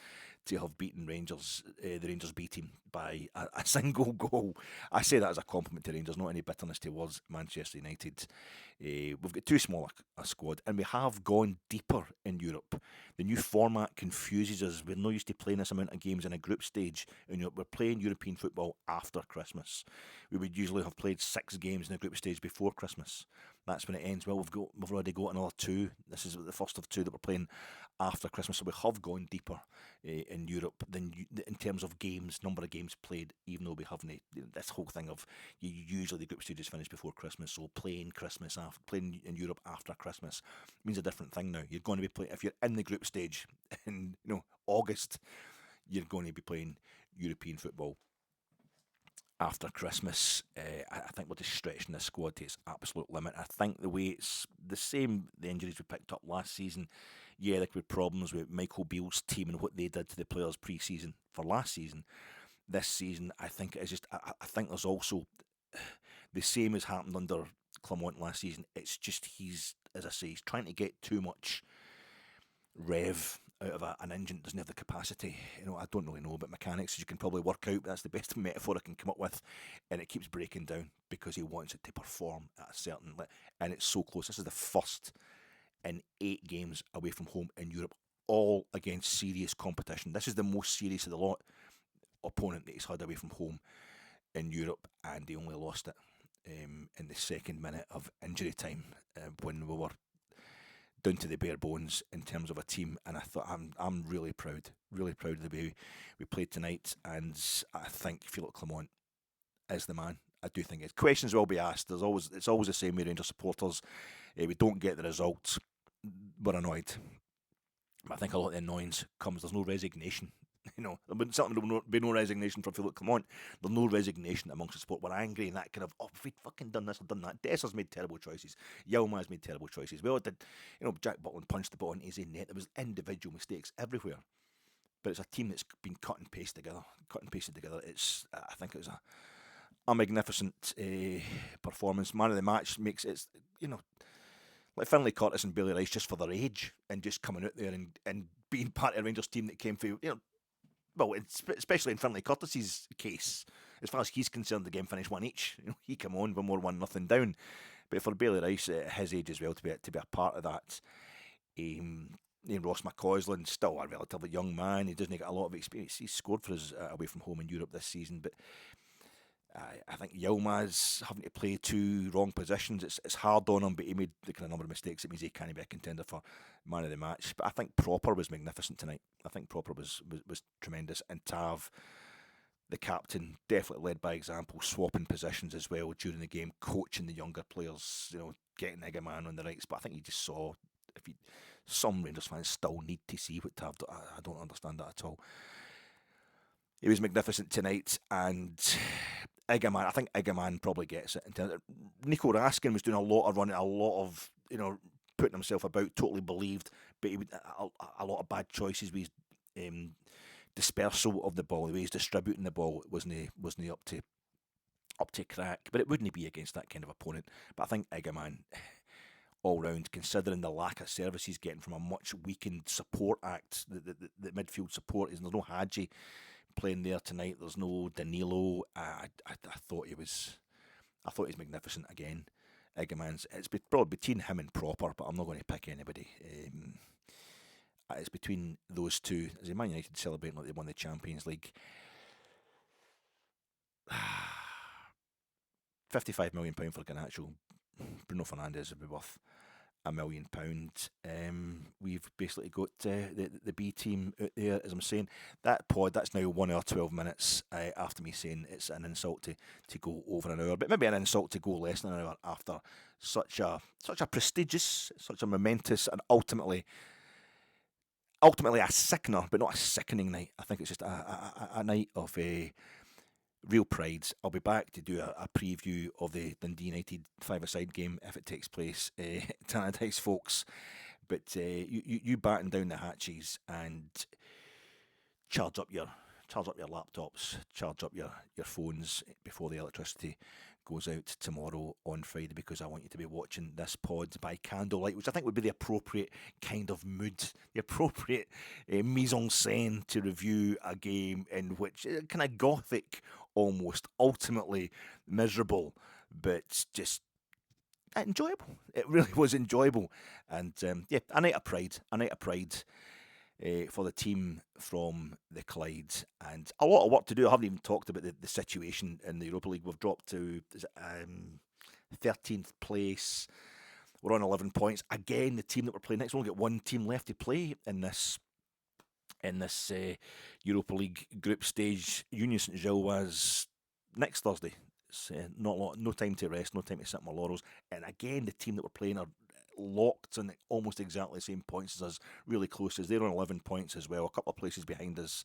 to have beaten Rangers, the Rangers B team by a single goal. I say that as a compliment to Rangers, not any bitterness towards Manchester United. We've got too small a squad, and we have gone deeper in Europe. The new format confuses us. We're not used to playing this amount of games in a group stage in Europe. We're playing European football after Christmas. We would usually have played 6 games in the group stage before Christmas. That's when it ends. Well, we've already got another 2. This is the first of 2 that we're playing after Christmas. So we have gone deeper in Europe than in terms of games, number of games played, even though we haven't. This whole thing of usually the group stage is finished before Christmas, so playing in Europe after Christmas means a different thing now. You're going to be playing, if you're in the group stage in August, you're going to be playing European football after Christmas. I think we're just stretching the squad to its absolute limit. I think the way it's the same, the injuries we picked up last season, Yeah, there could be problems with Michael Beale's team and what they did to the players pre-season for last season. This season, I think it is just. I think there's also the same as happened under Clement last season. It's just as I say, he's trying to get too much rev out of an engine that doesn't have the capacity. I don't really know about mechanics, as you can probably work out, but that's the best metaphor I can come up with. And it keeps breaking down because he wants it to perform at a certain level. And it's so close. This is the first in 8 games away from home in Europe, all against serious competition. This is the most serious of the lot opponent that he's had away from home in Europe, and he only lost it in the second minute of injury time when we were down to the bare bones in terms of a team. And I thought, I'm really proud of the way we played tonight, and I think Philippe Clement is the man. I do think questions will be asked. It's always the same with Rangers supporters. We don't get the results, we're annoyed. But I think a lot of the annoyance comes, there's no resignation. There would be no resignation from Philippe Clement. There's no resignation amongst the support. We're angry and that kind of, if we'd fucking done this or done that. Dessers made terrible choices. Yilmaz's made terrible choices. We all did. Jack Buttland punched the ball into his net. There was individual mistakes everywhere. But it's a team that's been cut and pasted together. I think it was a magnificent performance. Man of the match makes it, like Finlay Curtis and Bailey Rice, just for their age and just coming out there and being part of a Rangers team that came for, well, especially in Finlay Curtis's case, as far as he's concerned, the game finished 1 each. He came on when we were 1-0 down. But for Bailey Rice at his age as well, to be a part of that, Ross McCausland, still a relatively young man. He doesn't get a lot of experience. He's scored for us away from home in Europe this season, but I think Yilmaz having to play 2 wrong positions, it's hard on him, but he made the kind of number of mistakes. It means he can't be a contender for man of the match. But I think Proper was magnificent tonight. I think Proper was tremendous. And Tav, the captain, definitely led by example, swapping positions as well during the game, coaching the younger players, getting Igamane on the rights. But I think you just saw, some Rangers fans still need to see what Tav did. I don't understand that at all. He was magnificent tonight, and Igamane, I think Igamane probably gets it. Nico Raskin was doing a lot of running, a lot of putting himself about, totally believed, but he would a lot of bad choices with his dispersal of the ball, the way he's distributing the ball wasn't up to crack. But it wouldn't be against that kind of opponent. But I think Igamane, all round, considering the lack of service he's getting from a much weakened support act, the midfield support is, there's no Hadji playing there tonight. There's no Danilo. I thought he was magnificent again. Igamane's. It's probably between him and Proper, but I'm not going to pick anybody. It's between those two. As Man United celebrating like they won the Champions League. £55 million for Garnacho. Bruno Fernandes would be worth £1 million. We've basically got the B team out there, as I'm saying. That's now 1 hour 12 minutes after me saying it's an insult to go over an hour, but maybe an insult to go less than an hour after such a prestigious, such a momentous, and ultimately a sickener, but not a sickening night. I think it's just a night of real pride. I'll be back to do a preview of the Dundee United 5-a-side game if it takes place tonight, folks. But you batten down the hatches and charge up your laptops, charge up your phones before the electricity goes out tomorrow on Friday, because I want you to be watching this pod by candlelight, which I think would be the appropriate kind of mood, the appropriate mise en scène to review a game in which kind of gothic, almost ultimately miserable, but just enjoyable. It really was enjoyable, and a night of pride for the team from the Clyde, and a lot of work to do. I haven't even talked about the situation in the Europa League. We've dropped to 13th place. We're on 11 points. Again, the team that we're playing next, we've only got one team left to play in this Europa League group stage. Union Saint-Gilloise next Thursday. It's no time to rest, no time to sit on my laurels. And again, the team that we're playing are locked on almost exactly the same points as us, really close as they're on 11 points as well, a couple of places behind us.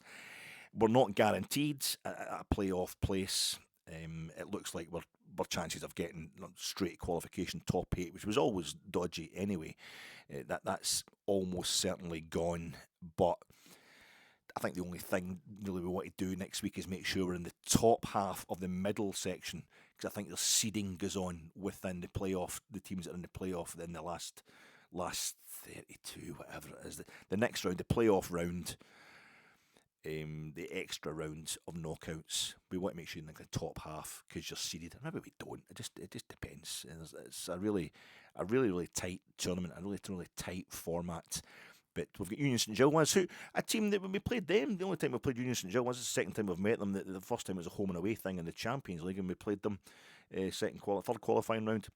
We're not guaranteed a playoff place, It looks like we're chances of getting straight qualification top 8, which was always dodgy anyway. That's almost certainly gone. But I think the only thing really we want to do next week is make sure we're in the top half of the middle section, because I think the seeding goes on within the playoff. The teams that are in the playoff in the last 32, whatever it is, the next round, the playoff round. The extra rounds of knockouts, we want to make sure you're in the top half because you're seeded. Maybe we don't. It just depends. It's a really tight tournament, a really tight format. But we've got Union St Gilles, who a team that when we played them, the only time we played Union St Gilles was the second time we've met them. The first time was a home and away thing in the Champions League, and we played them third qualifying round.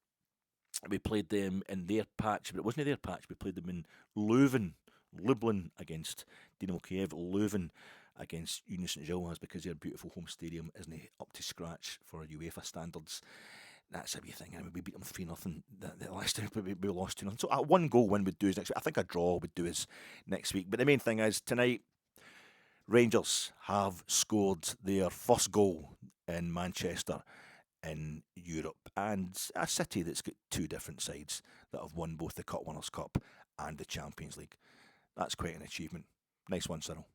We played them in their patch, but it wasn't their patch. We played them in Lublin against Dynamo Kiev, Leuven against Union St Gilles, because their beautiful home stadium isn't up to scratch for UEFA standards. That's a wee thing. We beat them 3-0 the last time we lost 2-0. So a 1-goal win would do us next week. I think a draw would do us next week. But the main thing is tonight, Rangers have scored their first goal in Manchester in Europe, and a city that's got two different sides that have won both the Cup Winners' Cup and the Champions League. That's quite an achievement. Nice one, Cyriel.